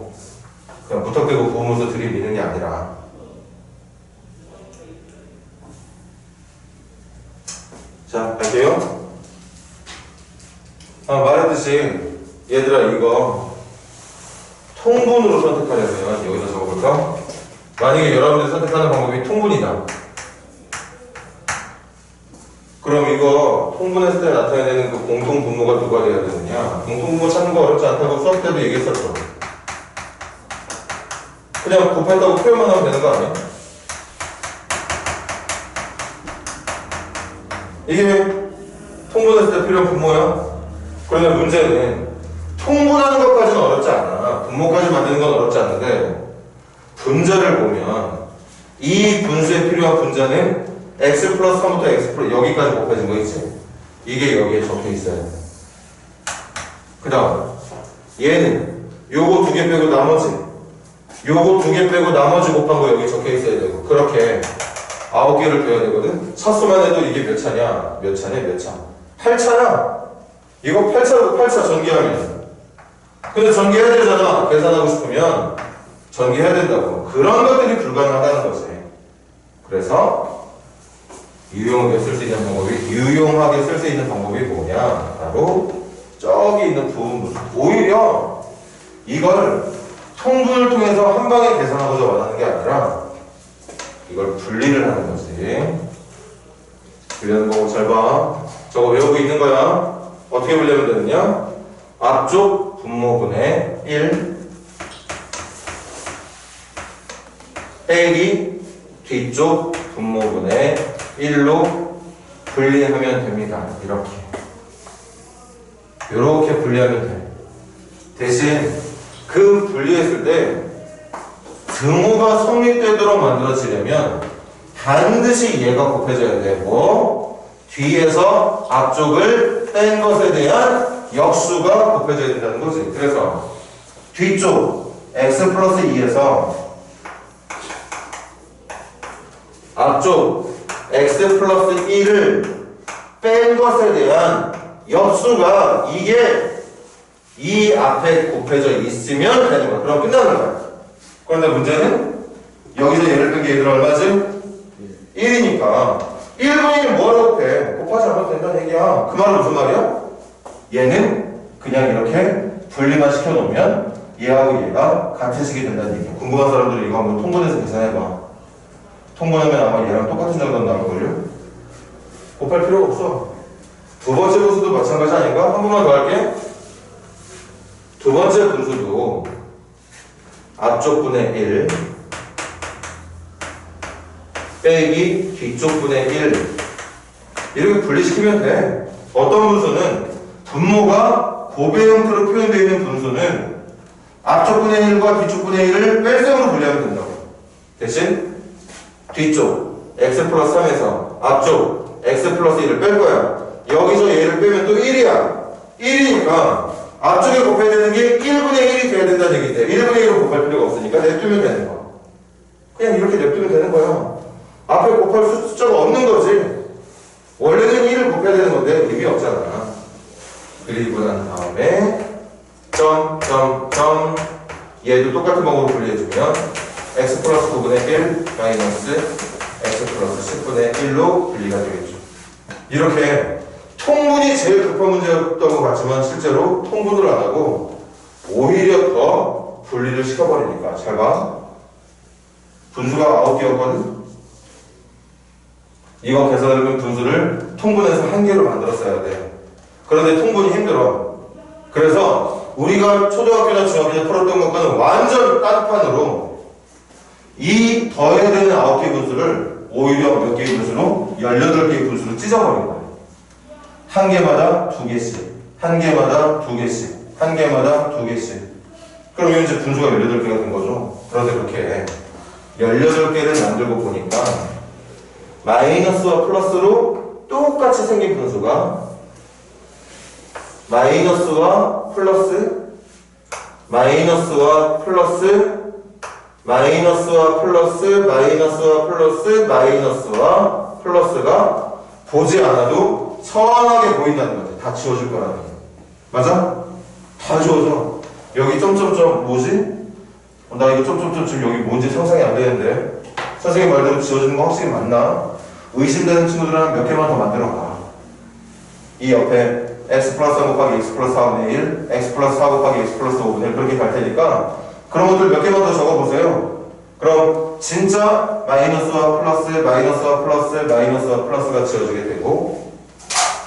그냥 무턱대고 부분분수 들이미는 게 아니라. 자, 갈게요. 말했듯이 얘들아 이거 통분으로 선택하려면 여기다 적어볼까? 만약에 여러분들이 선택하는 방법이 통분이다. 그럼 이거 통분했을 때 나타내는 그 공통분모가 누가 돼야 되느냐? 공통분모 찾는 거 어렵지 않다고 수업 때도 얘기했었죠. 그냥 곱했다고 표현만 하면 되는 거 아니야? 이게 통분했을 때 필요한 분모야? 그러면 문제는 통분하는 것까지는 어렵지 않아. 분모까지 만드는 건 어렵지 않은데, 분자를 보면 이 분수에 필요한 분자는 x 플러스 3부터 x 플러스 여기까지 곱해진 거 있지? 이게 여기에 적혀 있어야 돼. 그 다음 얘는 요거 2개 빼고 나머지 요거 2개 빼고 나머지 곱한 거 여기 적혀 있어야 되고, 그렇게 9개를 빼야 되거든. 차수만 해도 이게 몇 차냐? 몇 차냐? 몇 차? 8차야. 이거 8차고 8차 전개하면. 근데 전개해야 되잖아. 계산하고 싶으면 전개해야 된다고. 그런 것들이 불가능하다는 거지. 그래서 유용하게 쓸 수 있는 방법이 뭐냐? 바로 저기 있는 부분분. 오히려 이걸 통분을 통해서 한 방에 계산하고자 원하는 게 아니라 이걸 분리를 하는 거지. 분리하는 거 잘 봐. 저거 외우고 있는 거야. 어떻게 분리하면 되느냐? 앞쪽 분모분의 1 빼기 뒤쪽 분모분의 1로 분리하면 됩니다. 이렇게 분리하면 돼. 대신 그 분리했을 때 등호가 성립되도록 만들어지려면 반드시 얘가 곱해져야 돼. 뭐? 뒤에서 앞쪽을 뺀 것에 대한 역수가 곱해져야 된다는 거지. 그래서 뒤쪽 x 플러스 2에서 앞쪽 x 플러스 1을 뺀 것에 대한 역수가 이게 이 앞에 곱해져 있으면 되는 거야. 그럼 끝나는 거야. 그런데 문제는 여기서 얘를 뺀 게 얘들 얼마지? 1이니까 1분의 1 뭐하러 곱해? 곱하지 않아도 된다는 얘기야. 그 말은 무슨 말이야? 얘는 그냥 이렇게 분리만 시켜놓으면 얘하고 얘가 같아지게 된다는 얘기야. 궁금한 사람들이 이거 한번 통분해서 계산해봐. 통분하면 아마 얘랑 똑같은 정도 나올걸요? 곱할 필요가 없어. 두 번째 분수도 마찬가지 아닌가? 한 번만 더 할게. 두 번째 분수도 앞쪽 분의 1 빼기 뒤쪽 분의 1 이렇게 분리시키면 돼. 어떤 분수는 분모가 곱의 형태로 표현되어 있는 분수는 앞쪽 분의 1과 뒤쪽 분의 1을 뺄셈으로 분리하면 된다고. 대신 뒤쪽 x 플러스 3에서 앞쪽 x 플러스 1을 뺄 거야. 여기서 얘를 빼면 또 1이야. 1이니까 앞쪽에 곱해야 되는 게 1분의 1이 돼야 된다는 얘기인데 1분의 1을 곱할 필요가 없으니까 냅두면 되는 거야. 그냥 이렇게 냅두면 되는 거야. 앞에 곱할 숫자가 없는 거지. 원래는 1을 곱해야 되는 건데 의미 없잖아. 그리고 난 다음에 점 얘도 똑같은 방법으로 분리해주면 x 플러스 9분의 1 마이너스 x 플러스 10분의 1로 분리가 되겠죠. 이렇게 통분이 제일 급한 문제였던 것 같지만 실제로 통분을 안 하고 오히려 더 분리를 시켜버리니까. 잘 봐. 분수가 9개였거든? 이거 계산해보면 분수를 통분해서 1개로 만들었어야 돼. 그런데 통분이 힘들어. 그래서 우리가 초등학교나 중학교 때 풀었던 것과는 완전 딴판으로 이 더해야 되는 9개 분수를 오히려 몇 개의 분수로? 18개의 분수로 찢어버린 거예요. 한 개마다 2개씩, 한 개마다 2개씩, 한 개마다 2개씩. 그러면 이제 분수가 18개가 된 거죠. 그런데 그렇게 18개를 만들고 보니까 마이너스와 플러스로 똑같이 생긴 분수가 마이너스와 플러스, 마이너스와 플러스, 마이너스와 플러스, 마이너스와 플러스, 마이너스와 플러스가 보지 않아도 선하게 보인다는 거지. 다 지워질 거라는 거. 맞아? 다 지워져. 여기 점점점 뭐지? 나 이거 점점점 지금 여기 뭔지 상상이 안 되는데 선생님 말대로 지워지는 거 확실히 맞나? 의심되는 친구들은 몇 개만 더 만들어봐. 이 옆에 x 플러스 3 곱하기 x 플러스 4분의 1, x 플러스 4 곱하기 x 플러스 5분의 1 그렇게 갈 테니까 그런 것들 몇 개만 더 적어보세요. 그럼 진짜 마이너스와 플러스, 마이너스와 플러스, 마이너스와 플러스가 지워지게 되고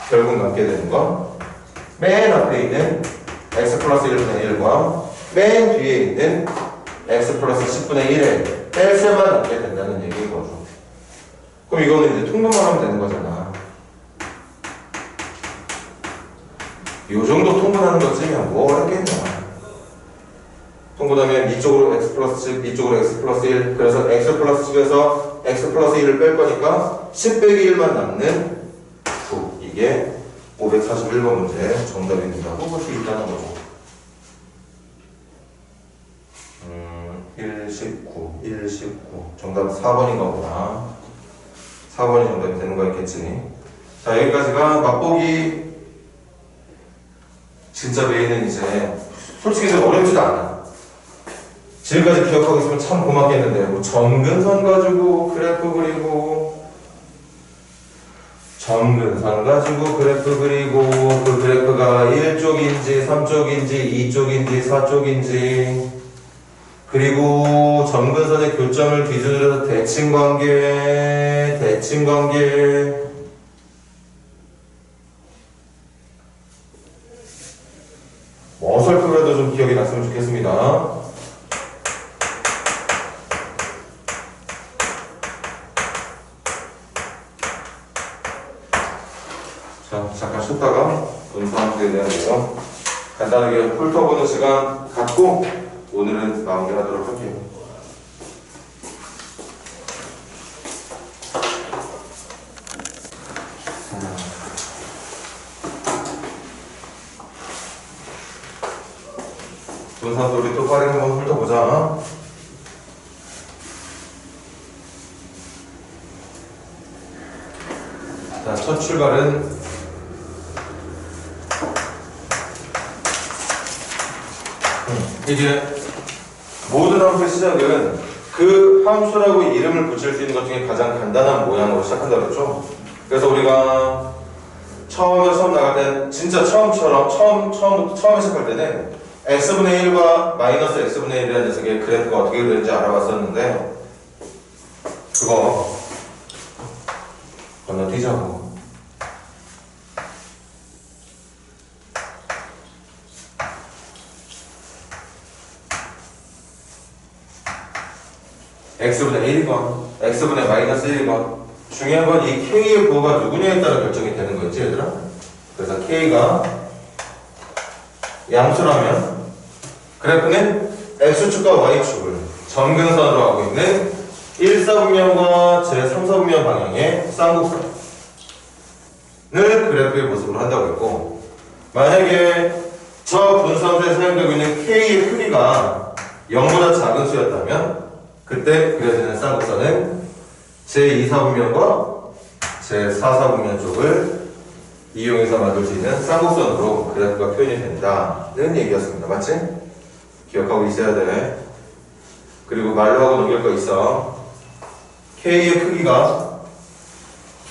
결국 남게 되는 건 맨 앞에 있는 x 플러스 1분의 1과 맨 뒤에 있는 x 플러스 10분의 1의 뺄셈만 남게 된다는 얘기인 거죠. 그럼 이거는 이제 통분만 하면 되는 거잖아. 요 정도 통분하는 거지 뭐 어렵겠냐. 통분하면 이쪽으로 x 플러스 10, 이쪽으로 x 플러스 1 그래서 x 플러스 10에서 x 플러스 1을 뺄 거니까 10 빼기 1만 남는 9 이게 541번 문제 정답입니다. 뽑을 수 있다는 거죠. 1, 19, 1, 19 정답 4번인 거구나. 4번이 정답이 되는 거였겠지. 자 여기까지가 맛보기 진짜 메인은 이제 솔직히 좀 어렵지도 않아. 지금까지 기억하고 있으면 참 고맙겠는데 뭐 점근선 가지고 그래프 그리고 점근선 가지고 그래프 그리고 그 그래프가 1쪽인지 3쪽인지 2쪽인지 4쪽인지 그리고 점근선의 교점을 기준으로 해서 대칭관계 뭐 어설프라도 좀 기억이 났으면 좋겠습니다. 잠깐 쉬었다가 분수함수에 대한 내용 간단하게 훑어보는 시간 갖고 오늘은 마무리하도록 할게요. 분수함수 우리 또 빠르게 한번 훑어보자. 자, 첫 출발은 이제 모든 함수의 시작은 그 함수라고 이름을 붙일 수 있는 것 중에 가장 간단한 모양으로 시작한다고 했죠. 그래서 우리가 처음 나갈 땐 진짜 처음부터 처음에 시작할 때는 x분의 1과 마이너스 x분의 1이라는 녀석의 그래프가 어떻게 되는지 알아봤었는데 그거 건너뛰자고. x분의 1번, x분의 마이너스 1번. 중요한 건 이 k의 부호가 누구냐에 따라 결정이 되는 거였지, 얘들아? 그래서 k가 양수라면 그래프는 x축과 y축을 점근선으로 하고 있는 1사분면과 제3사분면 방향의 쌍곡선을 그래프의 모습으로 한다고 했고, 만약에 저 분수함수에 사용되고 있는 k의 크기가 0보다 작은 수였다면 그때 그려지는 쌍곡선은 제2사분면과 제4사분면 쪽을 이용해서 만들 수 있는 쌍곡선으로 그래프가 표현이 된다는 얘기였습니다. 맞지? 기억하고 있어야 돼. 그리고 말로 하고 넘길 거 있어. K의 크기가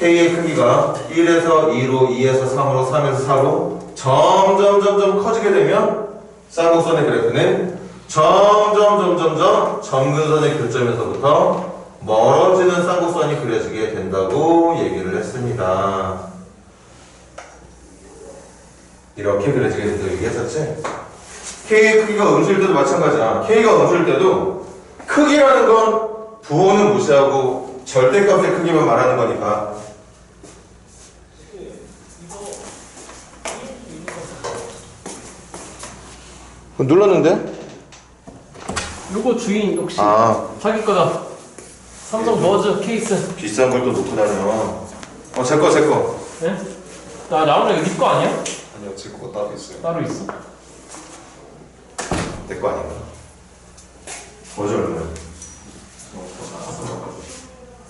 1에서 2로, 2에서 3으로, 3에서 4로 점점 커지게 되면 쌍곡선의 그래프는 점점 점근선의 교점에서부터 멀어지는 쌍곡선이 그려지게 된다고 얘기를 했습니다. 이렇게 그려지게 된다고 얘기했었지? K의 크기가 음수일 때도 마찬가지야. K가 음수일 때도 크기라는 건 부호는 무시하고 절대값의 크기만 말하는 거니까. 눌렀는데? 요거 주인 혹시 자기 거다. 삼성 머즈 케이스. 비싼 걸 또 놓고 다녀. 제거. 네? 나오는 이거 니거 아니야? 아니요, 제 거 따로 있어요. 따로 있어? 내 거 아닌가? 뭐죠, 얼마야?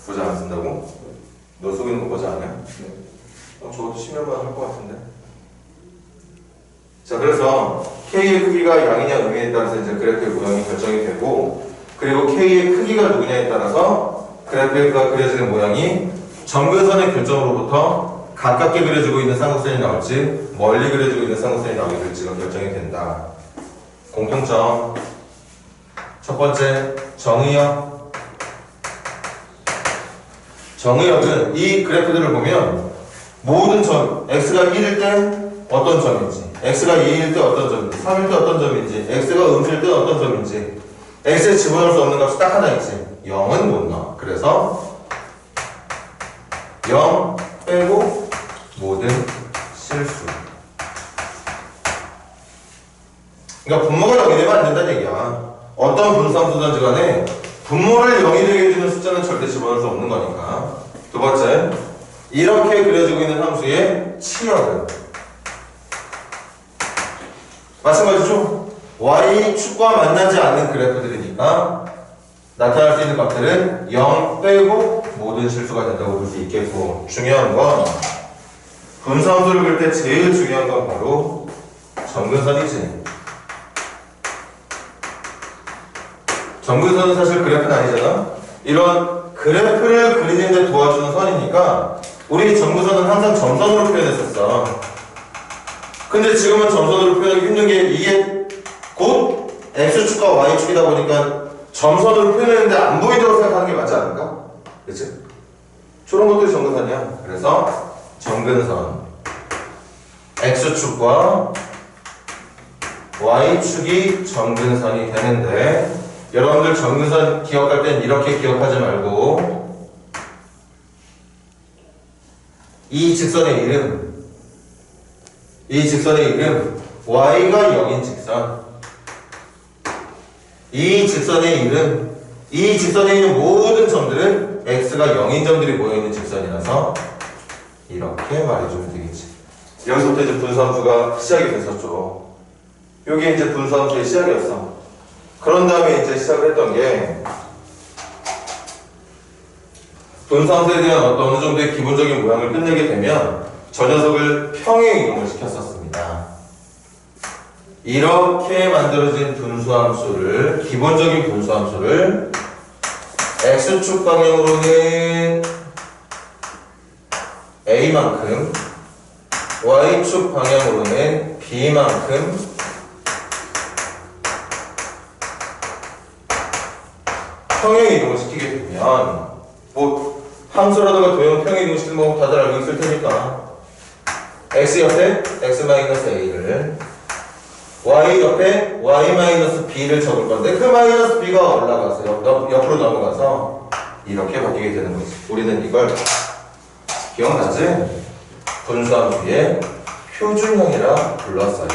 보자 안 쓴다고? 너 쓰고 있는 거 보자 아니야? 저것도 10년만 할 것 같은데. 자, 그래서 K의 크기가 양이냐 음이냐에 따라서 이제 그래프의 모양이 결정이 되고, 그리고 K의 크기가 누구냐에 따라서 그래프가 그려지는 모양이 점근선의 교점으로부터 가깝게 그려지고 있는 쌍곡선이 나올지 멀리 그려지고 있는 쌍곡선이 나오게 될지가 결정이 된다. 공통점 첫 번째 정의역. 정의역은 이 그래프들을 보면 모든 점 x가 1일 때 어떤 점인지, x가 2일 때 어떤 점인지, 3일 때 어떤 점인지, x가 음수일 때 어떤 점인지, x에 집어넣을 수 없는 값이 딱 하나 있지. 0은 못 넣어. 그래서 0 빼고 모든 실수. 그러니까 분모가 0이 되면 안 된다는 얘기야. 어떤 분수함수든지 간에 분모를 0이 되게 해주는 숫자는 절대 집어넣을 수 없는 거니까. 두 번째, 이렇게 그려지고 있는 함수의 치역은 마찬가지죠? y축과 만나지 않는 그래프들이니까 나타날 수 있는 값들은 0 빼고 모든 실수가 된다고 볼 수 있겠고, 중요한 건 분수함수를 그릴 때 제일 중요한 건 바로 점근선이지. 점근선은 사실 그래프는 아니잖아. 이런 그래프를 그리는 데 도와주는 선이니까 우리 점근선은 항상 점선으로 표현했었어. 근데 지금은 점선으로 표현하기 힘든 게 이게 곧 x축과 y축이다 보니까 점선으로 표현했는데 안 보이도록 생각하는 게 맞지 않을까? 그치? 저런 것들이 점근선이야. 그래서 점근선 x축과 y축이 점근선이 되는데, 여러분들 점근선 기억할 땐 이렇게 기억하지 말고 이 직선의 이름 이 직선의 이름 y가 0인 직선. 이 직선의 이름, 이 직선에 있는 모든 점들은 x가 0인 점들이 모여있는 직선이라서 이렇게 말해주면 되겠지. 여기서부터 이제 분수함수가 시작이 됐었죠. 요게 이제 분수함수의 시작이었어. 그런 다음에 이제 시작을 했던 게 분수함수에 대한 어느 정도의 기본적인 모양을 끝내게 되면 저 녀석을 평행 이동을 시켰었습니다. 이렇게 만들어진 분수함수를, 기본적인 분수함수를 x축 방향으로는 a만큼, y축 방향으로는 b만큼 평행 이동을 시키게 되면, 뭐 함수라든가 도형 평행 이동 시키는 거 다들 알고 있을 테니까 x 옆에 x-a를 y 옆에 y-b를 적을 건데 그 -b가 올라가서 옆으로 넘어가서 이렇게 바뀌게 되는 거지. 우리는 이걸 기억나지? 분수함수의 표준형이라 불렀어요.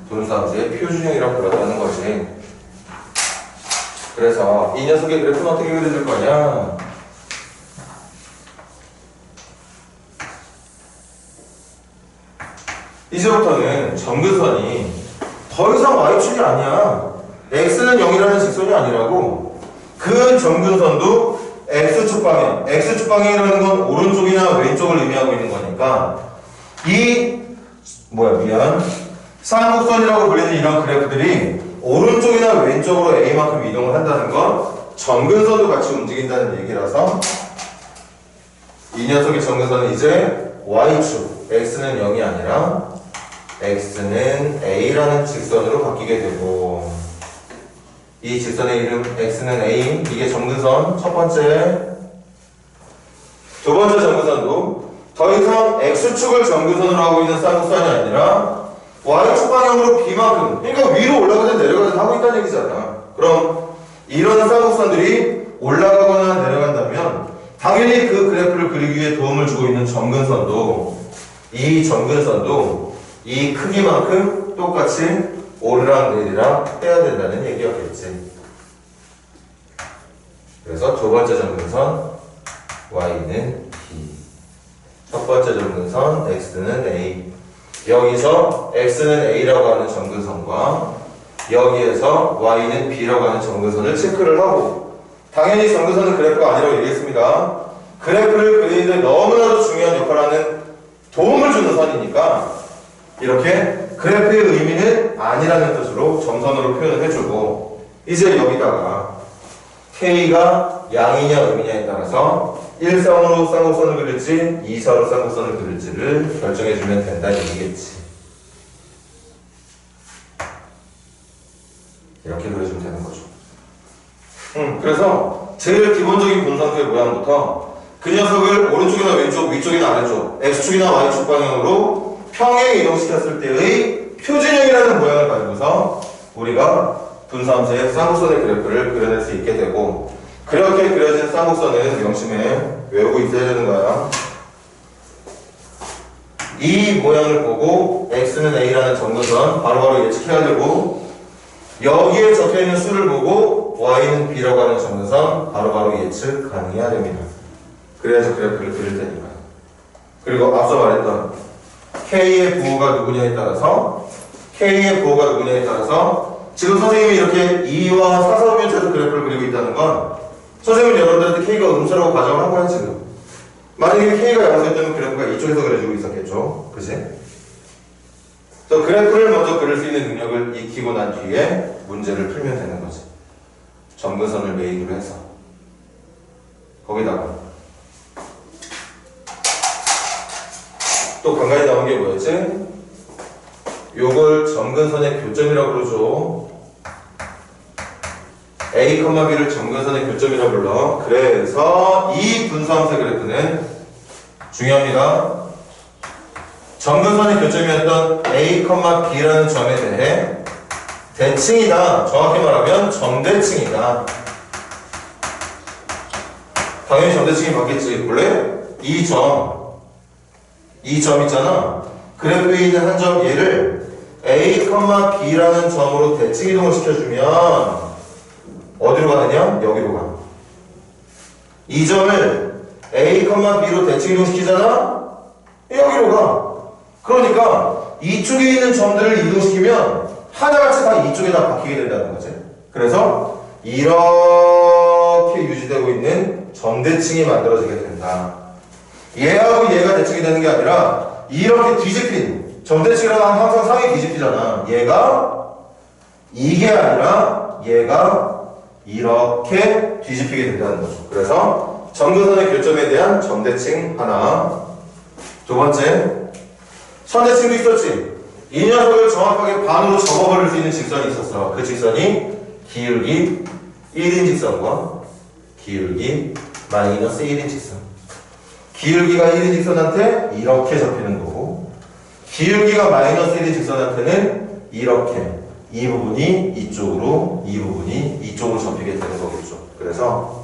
분수함수의 표준형이라 불렀다는 거지. 그래서 이 녀석의 그래프는 어떻게 그려질 거냐? 이제부터는 점근선이 더 이상 y축이 아니야. x는 0이라는 직선이 아니라고. 그 점근선도 x축 방향, x축 방향이라는 건 오른쪽이나 왼쪽을 의미하고 있는 거니까 쌍곡선이라고 불리는 이런 그래프들이 오른쪽이나 왼쪽으로 a만큼 이동을 한다는 건 점근선도 같이 움직인다는 얘기라서 이 녀석의 점근선은 이제 y축, x는 0이 아니라 x는 a라는 직선으로 바뀌게 되고, 이 직선의 이름 x는 a, 이게 점근선 첫 번째. 두 번째 점근선도 더 이상 x축을 점근선으로 하고 있는 쌍곡선이 아니라 y축 방향으로 b만큼, 그러니까 위로 올라가든 내려가든 하고 있다는 얘기잖아. 그럼 이런 쌍곡선들이 올라가거나 내려간다면 당연히 그 그래프를 그리기 위해 도움을 주고 있는 점근선도, 이 점근선도 이 크기만큼 똑같이 오르락 내리락 해야 된다는 얘기였겠지. 그래서 두 번째 점근선 y는 b, 첫 번째 점근선 x는 a. 여기서 x는 a라고 하는 점근선과 여기에서 y는 b라고 하는 점근선을 체크를 하고, 당연히 점근선은 그래프가 아니라고 얘기했습니다. 그래프를 그리는데 너무나도 중요한 역할을 하는 도움을 주는 선이니까 이렇게 그래프의 의미는 아니라는 뜻으로 점선으로 표현을 해주고, 이제 여기다가 k가 양이냐 음이냐에 따라서 1사원으로 쌍곡선을 그릴지 2사로 쌍곡선을 그릴지를 결정해주면 된다는 얘기겠지. 이렇게 그려주면 되는 거죠. 그래서 제일 기본적인 분수함수의 모양부터 그 녀석을 오른쪽이나 왼쪽, 위쪽이나 아래쪽, x축이나 y축 방향으로 평행 이동시켰을 때의 표준형이라는 모양을 가지고서 우리가 분수함수의 쌍곡선의 그래프를 그려낼 수 있게 되고, 그렇게 그려진 쌍곡선은 명심해 외우고 있어야 되는 거야. 이 모양을 보고 x는 a라는 점근선 바로바로 예측해야 되고, 여기에 적혀있는 수를 보고 y는 b라고 하는 점근선 바로바로 예측 가능해야 됩니다. 그래야지 그래프를 그릴 테니까. 그리고 앞서 말했던 k의 부호가 누구냐에 따라서 지금 선생님이 이렇게 2와 4사분면체에서 그래프를 그리고 있다는 건 선생님은 여러분들한테 k가 음수라고 가정을 한 거야 지금. 만약에 k가 양수였다면 그래프가 이쪽에서 그려지고 있었겠죠. 그치? 그래서 그래프를 먼저 그릴 수 있는 능력을 익히고 난 뒤에 문제를 풀면 되는 거지. 점근선을 메인으로 해서 거기다가 또 간간히 나온 게 뭐였지? 요걸 점근선의 교점이라고 그러죠. A, B를 점근선의 교점이라고 불러. 그래서 이 분수함수 그래프는 중요합니다. 점근선의 교점이었던 A, B라는 점에 대해 대칭이다. 정확히 말하면 점대칭이다. 당연히 점대칭이 바뀌겠지. 원래 이 점 이 점 있잖아. 그래프에 있는 한 점 얘를 A, B라는 점으로 대칭 이동을 시켜주면 어디로 가느냐? 여기로 가. 이 점을 A, B로 대칭 이동시키잖아? 여기로 가. 그러니까 이쪽에 있는 점들을 이동시키면 하나같이 다 이쪽에다 바뀌게 된다는 거지. 그래서 이렇게 유지되고 있는 점대칭이 만들어지게 된다. 얘하고 얘가 대칭이 되는 게 아니라 이렇게 뒤집힌 점대칭이라고 하면 항상 상이 뒤집히잖아. 얘가 이게 아니라 얘가 이렇게 뒤집히게 된다는 거죠. 그래서 점근선의 교점에 대한 점대칭 하나. 두 번째, 선대칭도 있었지. 이 녀석을 정확하게 반으로 접어버릴 수 있는 직선이 있었어. 그 직선이 기울기 1인 직선과 기울기 마이너스 1인 직선. 기울기가 1인 직선한테 이렇게 접히는 거고, 기울기가 마이너스 1인 직선한테는 이렇게, 이 부분이 이쪽으로, 이 부분이 이쪽으로 접히게 되는 거겠죠. 그래서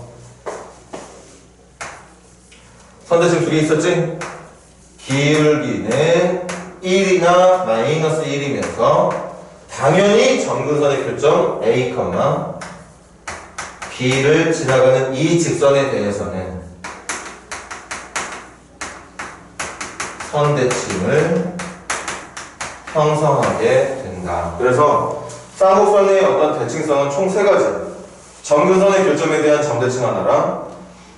선대칭 두 개 있었지? 기울기는 1이나 마이너스 1이면서 당연히 점근선의 교점 A, B를 지나가는 이 직선에 대해서는 선대칭을 형성하게 된다. 그래서 쌍곡선의 어떤 대칭성은 총 세 가지. 점근선의 교점에 대한 점대칭 하나랑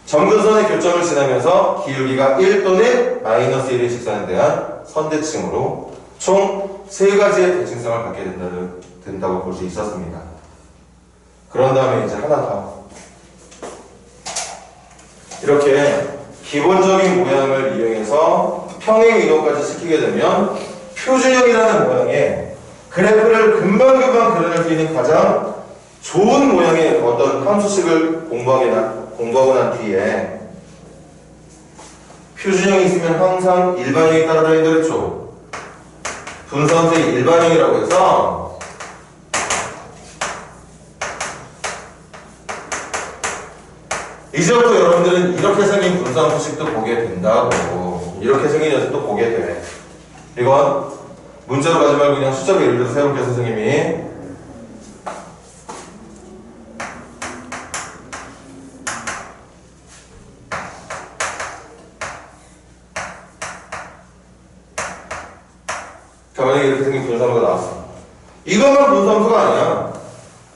점근선의 교점을 지나면서 기울기가 1 또는 마이너스 1의 직선에 대한 선대칭으로 총 세 가지의 대칭성을 갖게 된다고 볼 수 있었습니다. 그런 다음에 이제 하나 더. 이렇게 기본적인 모양을 이용해서 평행 이동까지 시키게 되면 표준형이라는 모양의 그래프를 금방금방 그려낼 수 있는 가장 좋은 모양의 어떤 함수식을 공부하고 난 뒤에 표준형이 있으면 항상 일반형이 따라다닌다 그랬죠. 분수함수의 일반형이라고 해서 이제부터 여러분들은 이렇게 생긴 분수함수식도 보게 된다고. 이렇게 생긴 녀석도 보게 돼. 이건 문자로 가지 말고 그냥 숫자로 예를 들어서 해볼게요, 선생님이. 자, 만약에 이렇게 생긴 분수함수가 나왔어. 이것만 분수함수가 아니야.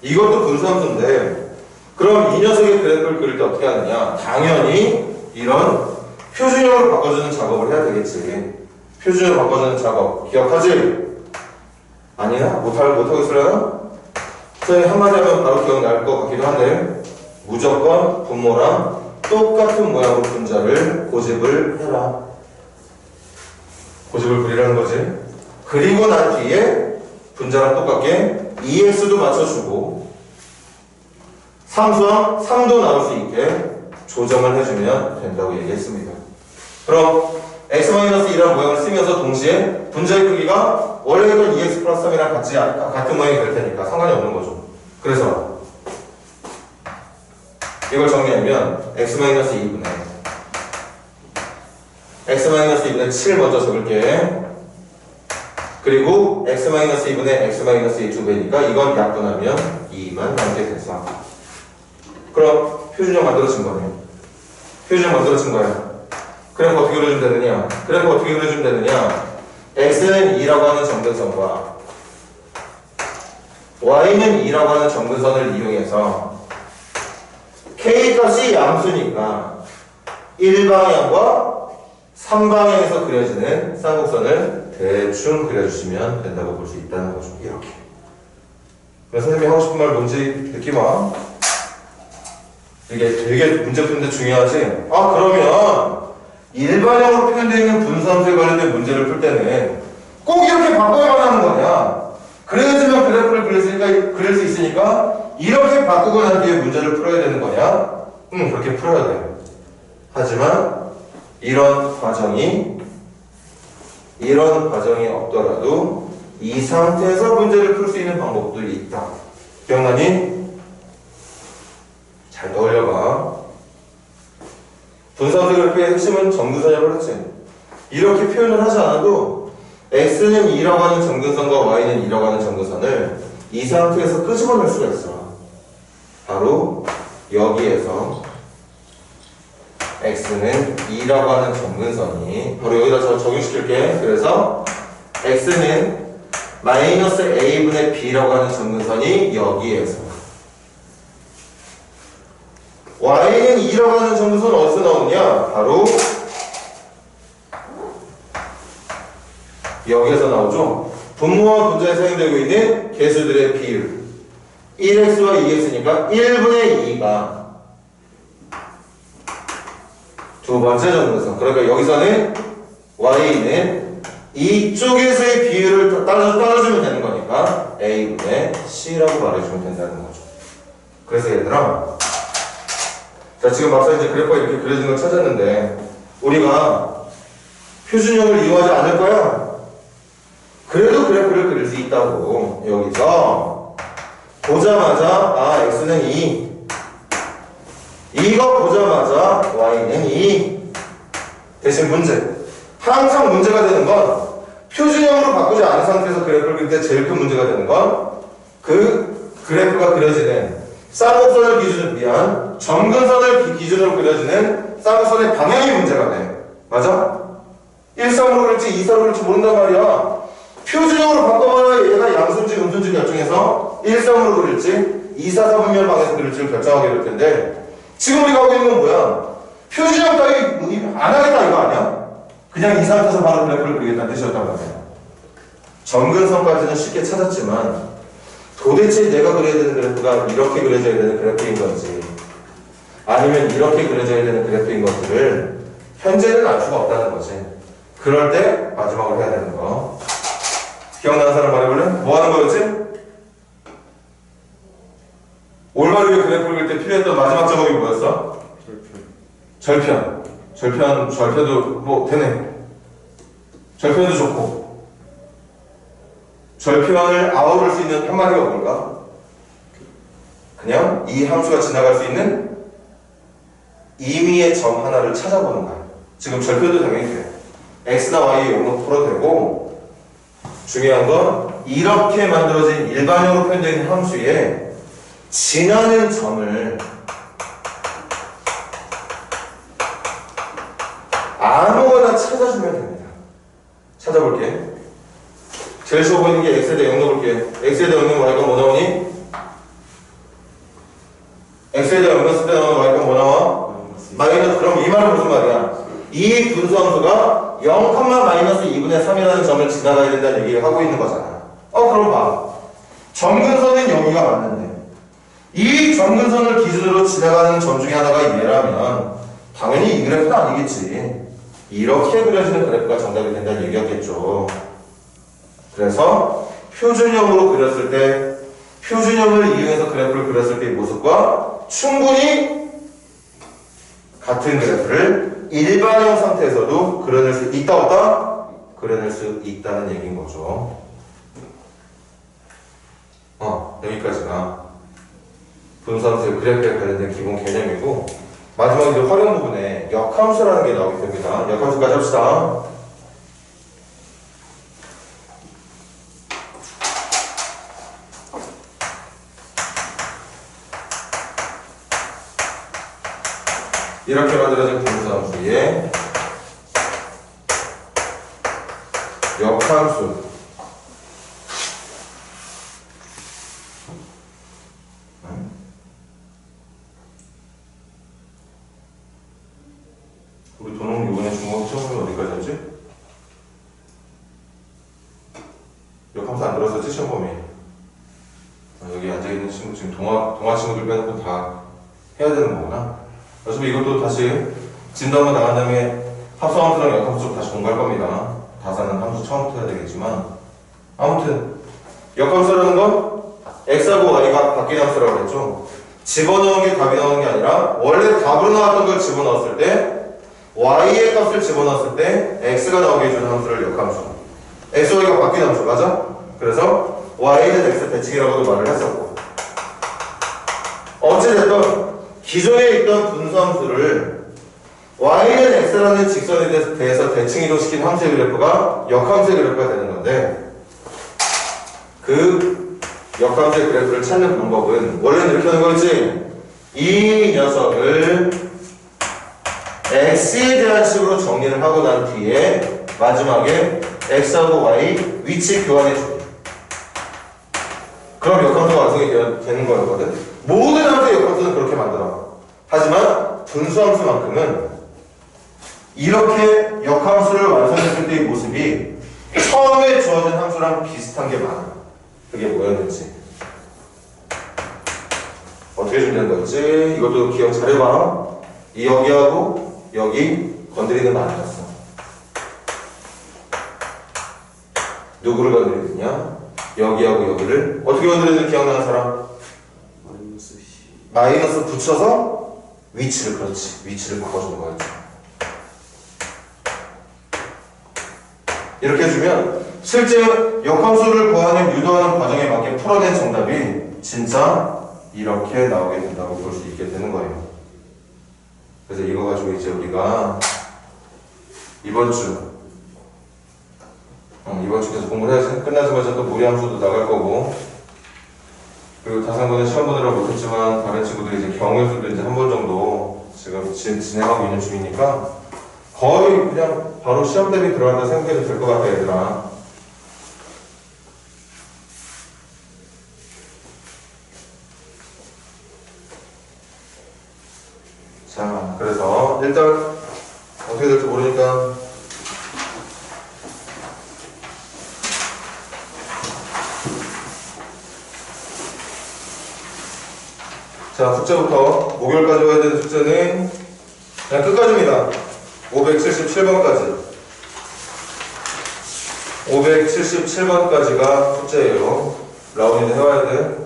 이것도 분수함수인데, 그럼 이 녀석의 그래프를 그릴 때 어떻게 하느냐? 당연히 이런 표준형으로 바꿔주는 작업을 해야 되겠지. 표준형으로 바꿔주는 작업 기억하지? 아니야? 못하고 있으려나? 선생님 한마디 하면 바로 기억날 것 같기도 한데, 무조건 분모랑 똑같은 모양으로 분자를 고집을 해라. 고집을 그리라는 거지. 그리고 난 뒤에 분자랑 똑같게 EX도 맞춰주고 상수항 3도 나올 수 있게 조정을 해주면 된다고 얘기했습니다. 그럼 x-1이라는 모양을 쓰면서 동시에 분자의 크기가 원래 있던 2x 플러스 3이랑 같은 모양이 될 테니까 상관이 없는 거죠. 그래서 이걸 정리하면 x-2분의 x-2분의 7 먼저 적을게. 그리고 x-2분의 x-2 2배니까 이건 약분하면 2만 남게 돼서 그럼 표준형 만들어진 거네. 표준형 만들어진 거야. 그래프 어떻게 그려주면 되느냐? 그래프 어떻게 그려주면 되느냐? x는 2라고 하는 점근선과 y는 2라고 하는 점근선을 이용해서 k값이 양수니까 1방향과 3방향에서 그려지는 쌍곡선을 대충 그려주시면 된다고 볼 수 있다는 거죠. 이렇게. 그래서 선생님이 하고 싶은 말 뭔지 느낌 와? 이게 되게 문제 푸는데 중요하지? 아, 그러면 일반형으로 표현되어 있는 분수함수에 관련된 문제를 풀 때는 꼭 이렇게 바꿔야만 하는 거냐? 그래야지만 그래프를 그릴 수 있으니까 이렇게 바꾸고 난 뒤에 문제를 풀어야 되는 거냐? 그렇게 풀어야 돼. 하지만 이런 과정이 없더라도 이 상태에서 문제를 풀 수 있는 방법도 있다. 기억나니? 잘 떠올려봐. 분수함수 그래프의 핵심은 점근선이라고 했지. 이렇게 표현을 하지 않아도 x는 2라고 하는 점근선과 y는 2라고 하는 점근선을 이 상태에서 끄집어낼 수가 있어. 바로 여기에서 x는 2라고 하는 점근선이 바로 여기다 적용시킬게. 그래서 x는 마이너스 a분의 b라고 하는 점근선이 여기에서 y는 2라고 하는 점근선은 어디서 나오느냐? 바로 여기에서 나오죠. 분모와 분자에 사용되고 있는 개수들의 비율 1x와 2x니까 1분의 2가 두 번째 점근선. 그러니까 여기서는 y는 이쪽에서의 비율을 따라주면 되는 거니까 a분의 c라고 말해주면 된다는 거죠. 그래서 얘들아, 자 지금 막상 이제 그래프가 이렇게 그려진 걸 찾았는데 우리가 표준형을 이용하지 않을 거야. 그래도 그래프를 그릴 수 있다고. 여기서 보자마자 아 x는 2 이거 보자마자 y는 2 대신 문제, 항상 문제가 되는 건 표준형으로 바꾸지 않은 상태에서 그래프를 그릴 때 제일 큰 문제가 되는 건 그 그래프가 그려지는 쌍곡선을 기준으로 미안 점근선을 기준으로 그려지는 쌍곡선의 방향이 문제가 돼. 맞아? 1,3으로 그릴지 2,4로 그릴지 모른단 말이야. 표준형으로 바꿔봐야 얘가 양수인지 음수인지 결정해서 1,3으로 그릴지 2,4, 4분면 방에서 그릴지를 결정하게 될 텐데 지금 우리가 하고 있는 건 뭐야? 표준형 따위 안 하겠다 이거 아니야? 그냥 이 상태에서 바로 그래프를 그리겠다는 뜻이었단 말이야. 점근선까지는 쉽게 찾았지만 도대체 내가 그려야 되는 그래프가 이렇게 그려져야 되는 그래프인 건지 아니면 이렇게 그려져야 되는 그래프인 것들을 현재는 알 수가 없다는 거지. 그럴 때 마지막으로 해야 되는 거 기억나는 사람 말해볼래? 뭐 하는 거였지? 올바르게 그래프를 그릴 때 필요했던 마지막 작업이 뭐였어? 절편도 뭐 되네. 절편도 좋고 절편을 아우를 수 있는 한마디가 뭘까? 그냥 이 함수가 지나갈 수 있는 임의의 점 하나를 찾아보는 거야. 지금 절편도 당연히 돼. x나 y의 용은 풀어도 되고 중요한 건 이렇게 만들어진 일반형으로 표현된 함수에 지나는 점을 아무거나 찾아주면 됩니다. 찾아볼게. 제일 쉬워 보이는 게 x에 대해 0 넣어볼게. x에 대해 0 넣으면 y가 뭐 나오니? x에 대해 0 넣었을 때 나오는 y가 뭐 나와? 마이너스. 그럼 이 말은 무슨 말이야? 이 분수함수가 0, 마이너스 2분의 3이라는 점을 지나가야 된다는 얘기를 하고 있는 거잖아. 그럼 봐. 점근선은 여기가 맞는데 이 점근선을 기준으로 지나가는 점 중에 하나가 얘라면 당연히 이 그래프는 아니겠지. 이렇게 그려지는 그래프가 정답이 된다는 얘기였겠죠. 그래서 표준형으로 그렸을 때 표준형을 이용해서 그래프를 그렸을 때의 모습과 충분히 같은 그래프를 일반형 상태에서도 그려낼 수 있다 없다? 그려낼 수 있다는 얘기인 거죠. 여기까지가 분수함수의 그래프에 관련된 기본 개념이고 마지막 이제 활용 부분에 역함수라는 게 나오게 됩니다. 역함수까지 합시다. 이렇게 만들어진 분수함수의 역함수. 우리 도농 이번에 중국 시험을 어디까지 했지? 역함수 안 들었었지 시험 범위. 여기 앉아있는 친구 지금 동화 친구들 빼놓고 다 해야 되는 거구나. 어차피 이것도 다시 진도한번 나간 다음에 합성함수랑 역함수 쪽 다시 공부할 겁니다. 다사는 함수 처음부터 해야 되겠지만 아무튼 역함수라는 건 x하고 y가 바뀐 함수라고 했죠. 집어넣은 게 답이 나오는 게 아니라 원래 답으로 나왔던 걸 집어넣었을 때 y의 값을 집어넣었을 때 x가 나오게 해주는 함수를 역함수. x, y가 바뀐 함수 맞아? 그래서 y는 x 대칭이라고도 말을 했었고 어찌됐든 기존에 있던 분수함수를 y는 x라는 직선에 대해서 대칭 이동시킨 함수의 그래프가 역함수의 그래프가 되는 건데 그 역함수의 그래프를 찾는 방법은 원래는 이렇게 하는 거였지. 이 녀석을 x에 대한 식으로 정리를 하고 난 뒤에 마지막에 x하고 y 위치 교환해 줘. 그럼 역함수가 완성이 되는 거거든. 모든 함수의 역함수는 그렇게 만들어. 하지만 분수함수만큼은 이렇게 역함수를 완성했을 때의 모습이 처음에 주어진 함수랑 비슷한 게 많아. 그게 뭐였는지. 어떻게 준비한 거였지? 이것도 기억 잘해봐. 이 여기하고 여기 건드리는 거 아니었어. 누구를 건드리느냐? 여기하고 여기를 어떻게 건드리는지 기억나는 사람? 마이너스 붙여서 위치를, 그렇지, 위치를 바꿔주는 거였죠. 이렇게 해주면 실제 역함수를 구하는 유도하는 과정에 맞게 풀어낸 정답이 진짜 이렇게 나오게 된다고 볼 수 있게 되는 거예요. 그래서 이거 가지고 이제 우리가 이번 주 계속 공부를 해야지. 끝나자마자 또 무리함수도 나갈 거고, 그리고 다산번에 시험 보느라 못했지만 다른 친구들이 이제 경우수도 이제 한 번 정도 지금 진행하고 있는 중이니까 거의 그냥 바로 시험 대비 들어간다 생각해도 될 것 같아, 얘들아. 자, 그래서 일단 어떻게 될지 모르니까 자, 숙제부터 목요일까지 해야 되는 숙제는 그냥 끝까지입니다. 577번까지 577번까지가 숙제예요. 라온이도 해와야 돼.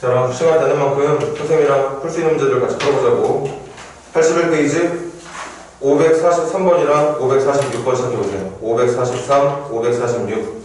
자, 그럼 시간 되는 만큼 선생님이랑 풀 수 있는 문제들 같이 풀어보자고. 81페이지 543번이랑 546번 찾아보세요. 543, 546.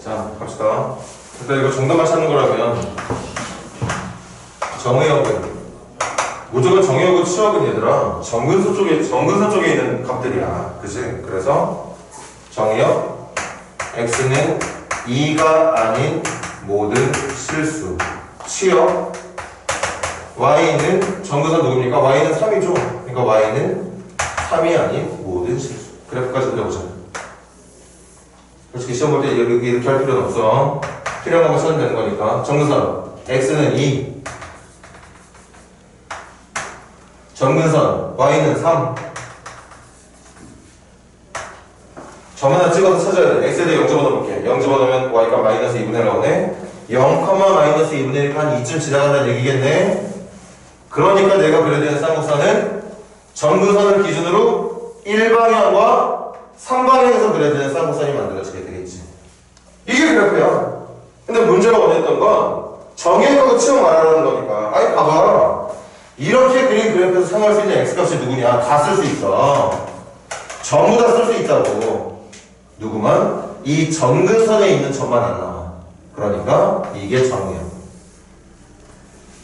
자, 갑시다. 일단 이거 정답만 찾는 거라면 정의역은 무조건 정의역은 치역은 얘들아 정근선 쪽에 있는 값들이야. 그치? 그래서 정의역 x는 2가 아닌 모든 실수. 치역 y는 정근선 누굽니까? y는 3이죠. 그러니까 y는 3이 아닌 모든 실수. 그래프까지 그려보자. 솔직히 시험 볼 때 이렇게 할 필요는 없어. 필요한 것만 찾으면 되는 거니까. 정근선 x는 2, 정근선 y는 3. 점 하나 찍어서 찾아야 돼. x에 대해 0 집어넣어볼게. 0 집어넣으면 y가 마이너스 2분의 1 나오네. 0, 마이너스 2분의 1한 2쯤 지나간다는 얘기겠네. 그러니까 내가 그려야 되는 쌍곡선은 점근선을 기준으로 1방향과 3방향에서 그려야 되는 쌍곡선이 만들어지게 되겠지. 이게 그래프야. 근데 문제가 원했던 건 정의하고 치워 말하라는 거니까. 아니 봐봐. 이렇게 그린 그래프에서 사용할 수 있는 x값이 누구냐? 다 쓸 수 있어. 전부 다 쓸 수 있다고. 누구만? 이 점근선에 있는 점만 안 나와. 그러니까 이게 정의야.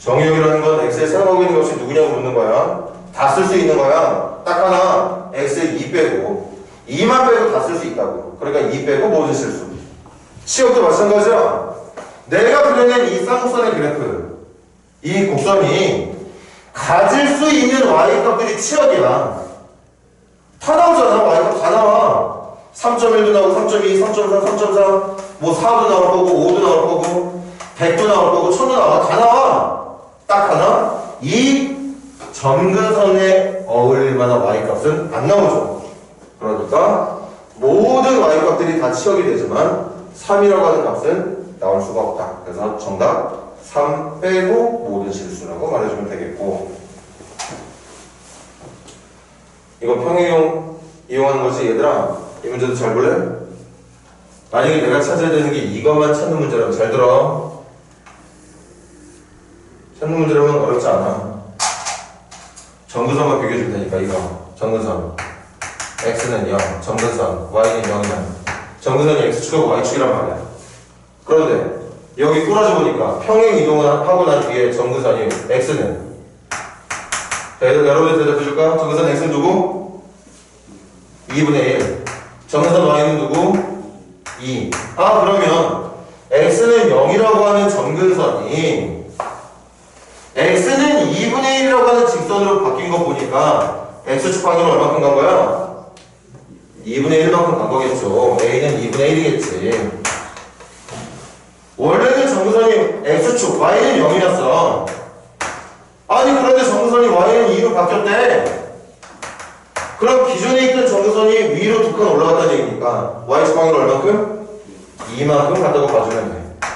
정의역이라는 건 x에 사용하고 있는 것이 누구냐고 묻는 거야. 다 쓸 수 있는 거야. 딱 하나 x에 2 빼고 2만 빼고 다 쓸 수 있다고. 그러니까 2 빼고 모든 실수. 치역도 마찬가지야. 내가 그려낸 이 쌍곡선의 그래프, 이 곡선이 가질 수 있는 y값들이 치역이야. 다 나오잖아. y값 다 나와. 3.1도 나오고 3.2, 3.3, 3.4 뭐 4도 나올 거고 5도 나올 거고 100도 나올 거고 1000도 나와. 다 나와. 딱 하나 이 점근선에 어울릴 만한 y값은 안 나오죠. 그러니까 모든 y값들이 다 치역이 되지만 3이라고 하는 값은 나올 수가 없다. 그래서 정답 3 빼고 모든 실수라고 말해주면 되겠고, 이거 평행이용 이용하는 거지 얘들아. 이 문제도 잘 볼래? 만약에 내가 찾아야 되는 게 이것만 찾는 문제라면 잘 들어. 찾는 문제라면 어렵지 않아. 점근선만 비교해줄 테니까 이거 점근선 x는 0, 점근선 y는 0이야. 점근선이 x축하고 y축이란 말이야. 그런데 여기 꼬라져 보니까 평행 이동을 하고 난 뒤에 점근선이 x는, 여러분들 대답해 줄까? 점근선 x는 누구? 2분의 1. 점근선 y는 누구? 2. 아 그러면 x는 0이라고 하는 점근선이 x는 2분의 1이라고 하는 직선으로 바뀐 거 보니까 x축 방향은 얼마큼 간 거야? 2분의 1만큼 간 거겠죠. a는 2분의 1이겠지. 원래는 점근선이 x축, y는 0이었어. 아니 그런데 점근선이 y는 2로 바뀌었대. 그럼 기존에 있던 점근선이 위로 두 칸 올라갔다는 얘기니까 y축 방향은 얼마큼? 2만큼 간다고 봐주면 돼.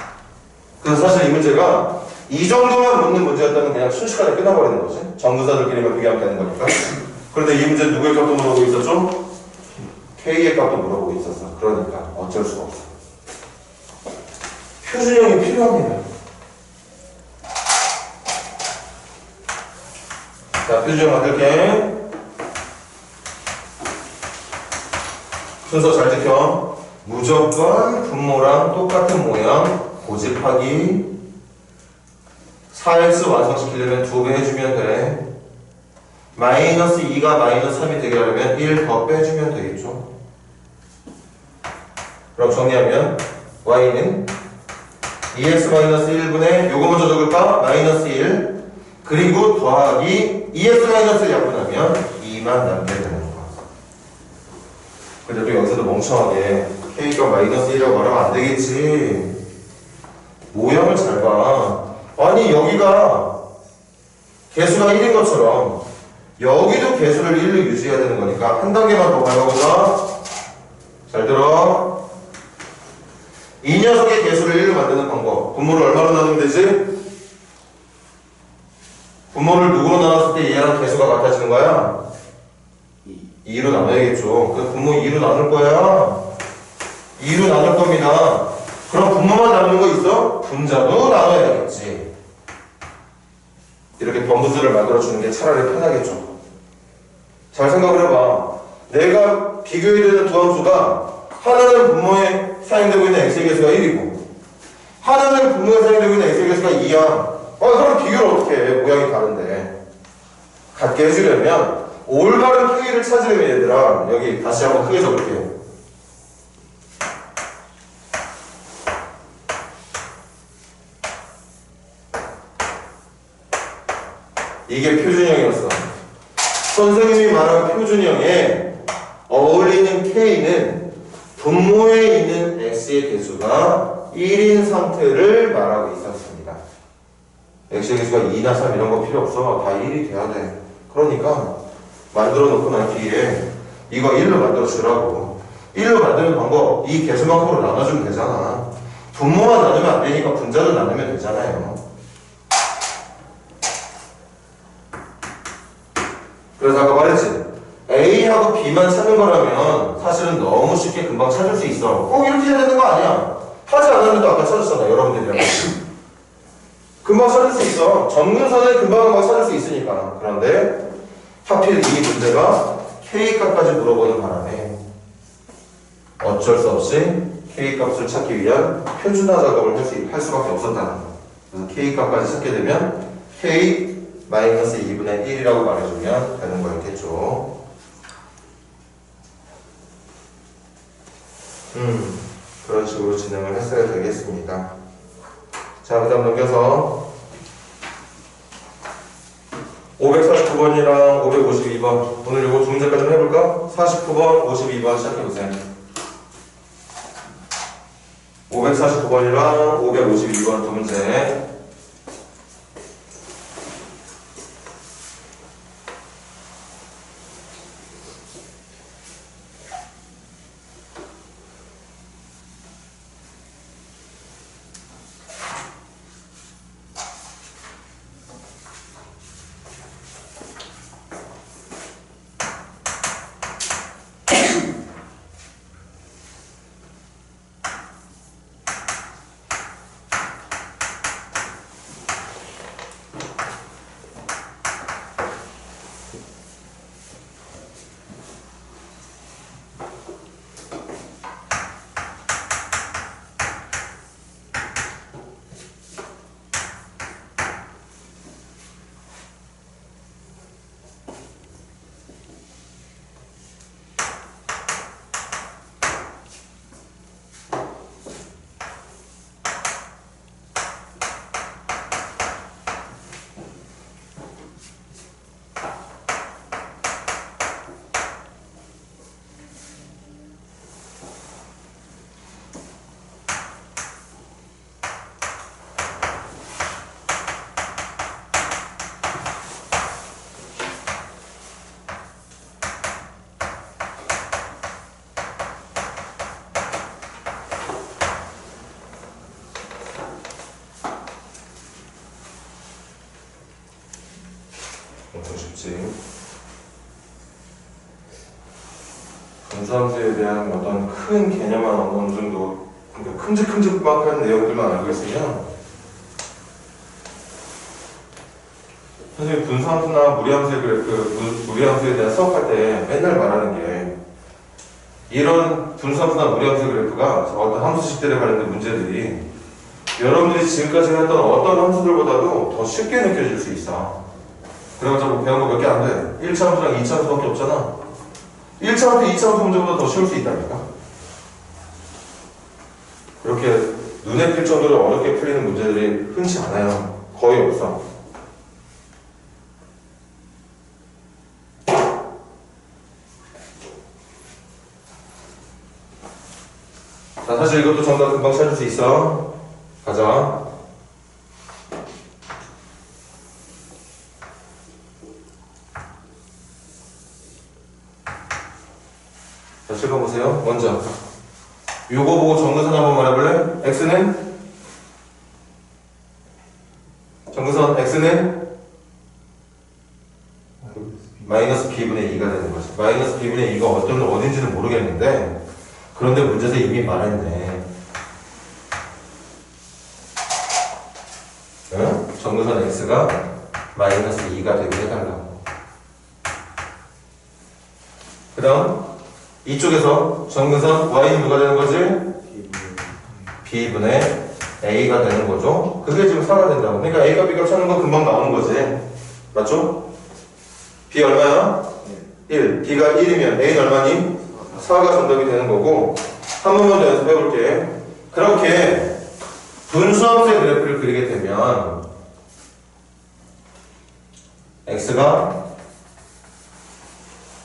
그래서 사실 이 문제가 이 정도만 묻는 문제였다면 그냥 순식간에 끝나버리는 거지. 점근선들끼리만 비교하면 되는 거니까. 그런데 이 문제 누구의 값도 물어보고 있었죠? K의 값도 물어보고 있었어. 그러니까 어쩔 수가 없어. 표준형이 필요합니다. 자, 표준형 만들게. 순서 잘 지켜. 무조건 분모랑 똑같은 모양 고집하기. 4x 완성시키려면 2배 해주면 돼. 마이너스 2가 마이너스 3이 되게 하려면 1 더 빼주면 되겠죠. 그럼 정리하면 y는 2x-1분의 요거 먼저 적을까? 마이너스 1 그리고 더하기 2x-1 약분하면 2만 남게 되는 거야. 근데 또 여기서도 멍청하게 k가 마이너스 1이라고 말하면 안 되겠지. 모양을 잘 봐. 아니 여기가 개수가 1인 것처럼 여기도 개수를 1로 유지해야 되는 거니까 한 단계만 더 밟아보자. 잘 들어. 이 녀석의 개수를 1로 만드는 방법. 분모를 얼마로 나누면 되지? 분모를 누구로 나눴을 때 얘랑 개수가 같아지는 거야? 2로 나눠야겠죠. 그래서 분모 2로 나눌 거야. 2로 나눌 겁니다. 그럼 분모만 나누는 거 있어? 분자도 나눠야겠지. 이렇게 변분수를 만들어주는 게 차라리 편하겠죠. 잘 생각을 해봐. 내가 비교해야 되는 두 함수가 하나는 분모에 사용되고 있는 x의 개수가 1이고 하나는 분모에 사용되고 있는 x의 개수가 2야. 그럼 비교를 어떻게 해? 모양이 다른데. 같게 해주려면 올바른 K를 찾으려면 얘들아 여기 다시 한번 크게 적을게. 이게 표준형이었어. 선생님이 말한 표준형에 어울리는 K는 분모에 있는 X의 개수가 1인 상태를 말하고 있었습니다. X의 개수가 2나 3 이런 거 필요 없어. 다 1이 돼야 돼. 그러니까 만들어 놓고 난 뒤에 이거 1로 만들어 주라고. 1로 만드는 방법, 이 개수만큼으로 나눠주면 되잖아. 분모만 나누면 안 되니까 분자도 나누면 되잖아요. 그래서 아까 말했지, A하고 B만 찾는 거라면 사실은 너무 쉽게 금방 찾을 수 있어. 꼭 이렇게 해야 되는 거 아니야. 하지 않았는데도 아까 찾았잖아, 여러분들이랑. 금방 찾을 수 있어. 점근선을 금방 찾을 수 있으니까. 그런데 하필 이 문제가 K값까지 물어보는 바람에 어쩔 수 없이 K값을 찾기 위한 표준화 작업을 할 수밖에 없었다는 거. 그래서 K값까지 찾게 되면 K-2분의 1이라고 말해주면 되는 거였겠죠. 그런 식으로 진행을 했어야 되겠습니다. 자, 그 다음 넘겨서 549번이랑 552번 오늘 이거 두 문제까지 좀 해볼까? 49번, 52번 시작해보세요. 549번이랑 552번 두 문제. 엄청 쉽지. 분수함수에 대한 어떤 큰 개념만 어느 정도, 그러니까 큼직큼직한 내용들만 알고 있으면 선생님 분수함수나 무리함수의 그래프, 무리함수에 대한 수업할 때 맨날 말하는 게 이런 분수함수나 무리함수의 그래프가 어떤 함수식들에 관련된 문제들이 여러분들이 지금까지 했던 어떤 함수들보다도 더 쉽게 느껴질 수 있어. 그래가지고 뭐 배운 거 몇 개 안 돼. 1차 함수랑 2차 함수밖에 없잖아. 1차 함수, 2차 함수 문제보다 더 쉬울 수 있다니까. 그렇게 눈에 띌 정도로 어렵게 풀리는 문제들이 흔치 않아요. 거의 없어. 자, 사실 이것도 정답 금방 찾을 수 있어. 가자. 자, 읽어보세요. 먼저 요거 보고 정근선 한번 말해볼래? x는? 정근선 x는? 마이너스 b분의 2가 되는 거지. 마이너스 b분의 2가 어딘지는 모르겠는데 그런데 문제에서 이미 말했네. 응? 정근선 x가 마이너스 2가 되게 해달라고. 그 다음 이쪽에서 정근선 y는 누가 되는 거지? b분의 a가 되는 거죠. 그게 지금 4가 된다고. 그러니까 a가 b가 찾는 거 금방 나오는 거지. 맞죠? b 얼마야? 1. b가 1이면 a는 얼마니? 4가 정답이 되는 거고. 한 번만 더 연습해 볼게. 그렇게 분수함수의 그래프를 그리게 되면 x가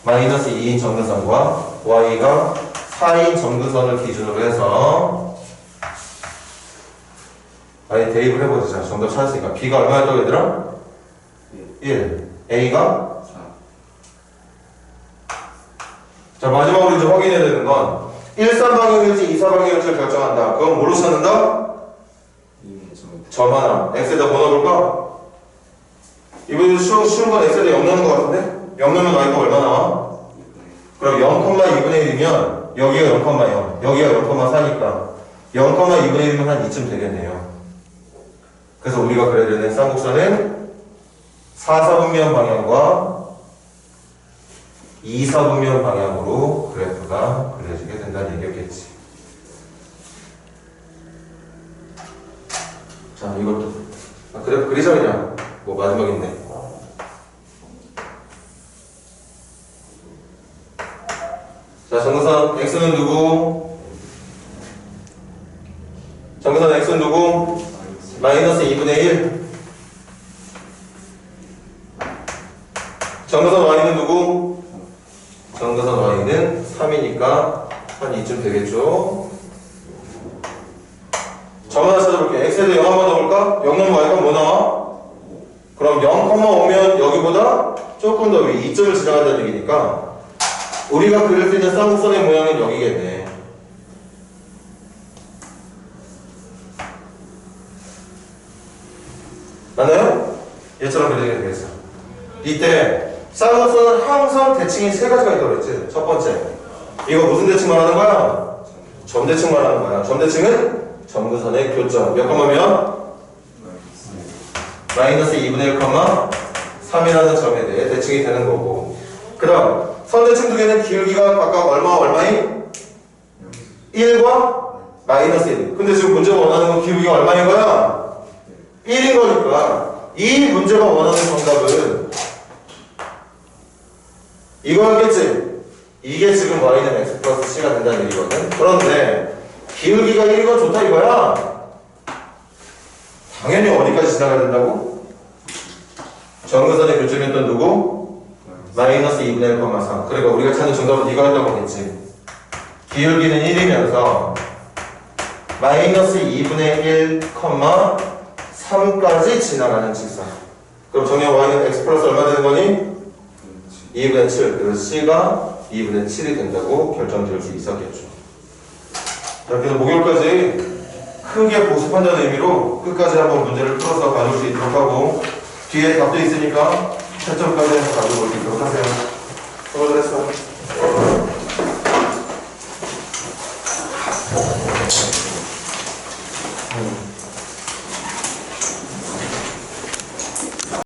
마이너스 2인 정근선과 y가 4인 정근선을 기준으로 해서 아예 대입을 해보자. 정답 찾았으니까 b가 얼마였다고 얘들아? 1. a가? 자, 마지막으로 이제 확인해야 되는 건 1,3방향일지 2,4방향일지를 결정한다. 그건 뭐로 찾는다? 점 하나. x에다 뭐 넣어볼까? 이번에 쉬운 건 x에다 0 넣는 것 같은데? 0 넣으면 y가 얼마 나와? 그럼 0,2분의 1이면 여기가 0,0 여기가 0,4니까 0,2분의 1이면 한 이쯤 되겠네요. 그래서 우리가 그려야 되는 쌍곡선은 4사분면 방향과 2사분면 방향으로 그래프가 그려지게 된다는 얘기였겠지. 자, 이것도 그래프 그리자 그냥. 뭐 마지막인데. 자, 정근선 x는 누구? 정근선 x는 누구? 마이너스 2분의 1. 정근선 y는 누구? 정근선 y는 3이니까 한 이쯤 되겠죠? 점 하나 찾아볼게. x에도 0 한번 넣어볼까? 0 넣으면 y가 뭐 나와? 그럼 0,5면 여기보다 조금 더 위 2점을 지나간다는 얘기니까 우리가 그릴 수 있는 쌍곡선의 모양은 여기겠네. 맞나요? 얘처럼 그리게 되겠어. 이때 쌍곡선은 항상 대칭이 세 가지가 있다고 그랬지. 첫 번째, 이거 무슨 대칭 말하는 거야? 점 대칭 말하는 거야. 점 대칭은 점근선의 교점. 몇 콤마면? 마이너스 2분의 1, 3이라는 점에 대해 대칭이 되는 거고. 그 다음 선대칭 두 개는 기울기가 각각 얼마인? 1과 마이너스 1. 근데 지금 문제가 원하는 건 기울기가 얼마인 거야? 1인 거니까 이 문제가 원하는 정답은 이거였겠지? 이게 지금 y는 x 플러스 c가 된다는 얘기거든. 그런데 기울기가 1인 건 좋다 이거야. 당연히 어디까지 지나가야 된다고? 정근선의 교점이었던 누구? 마이너스 2분의 1, 3. 그러니까 우리가 찾는 정답은 이거 한다고 했지. 기울기는 1이면서 마이너스 2분의 1, 3까지 지나가는 직선. 그럼 정녕 y는 x 플러스 얼마 되는 거니? 2분의 7. 그래서 c가 2분의 7이 된다고 결정 지을 수 있었겠죠. 자, 그래서 목요일까지 크게 복습한다는 의미로 끝까지 한번 문제를 풀어서 가져올 수 있도록 하고 뒤에 답도 있으니까 채점까지 해서 가져올 수 있도록 하세요. 수고들 했어.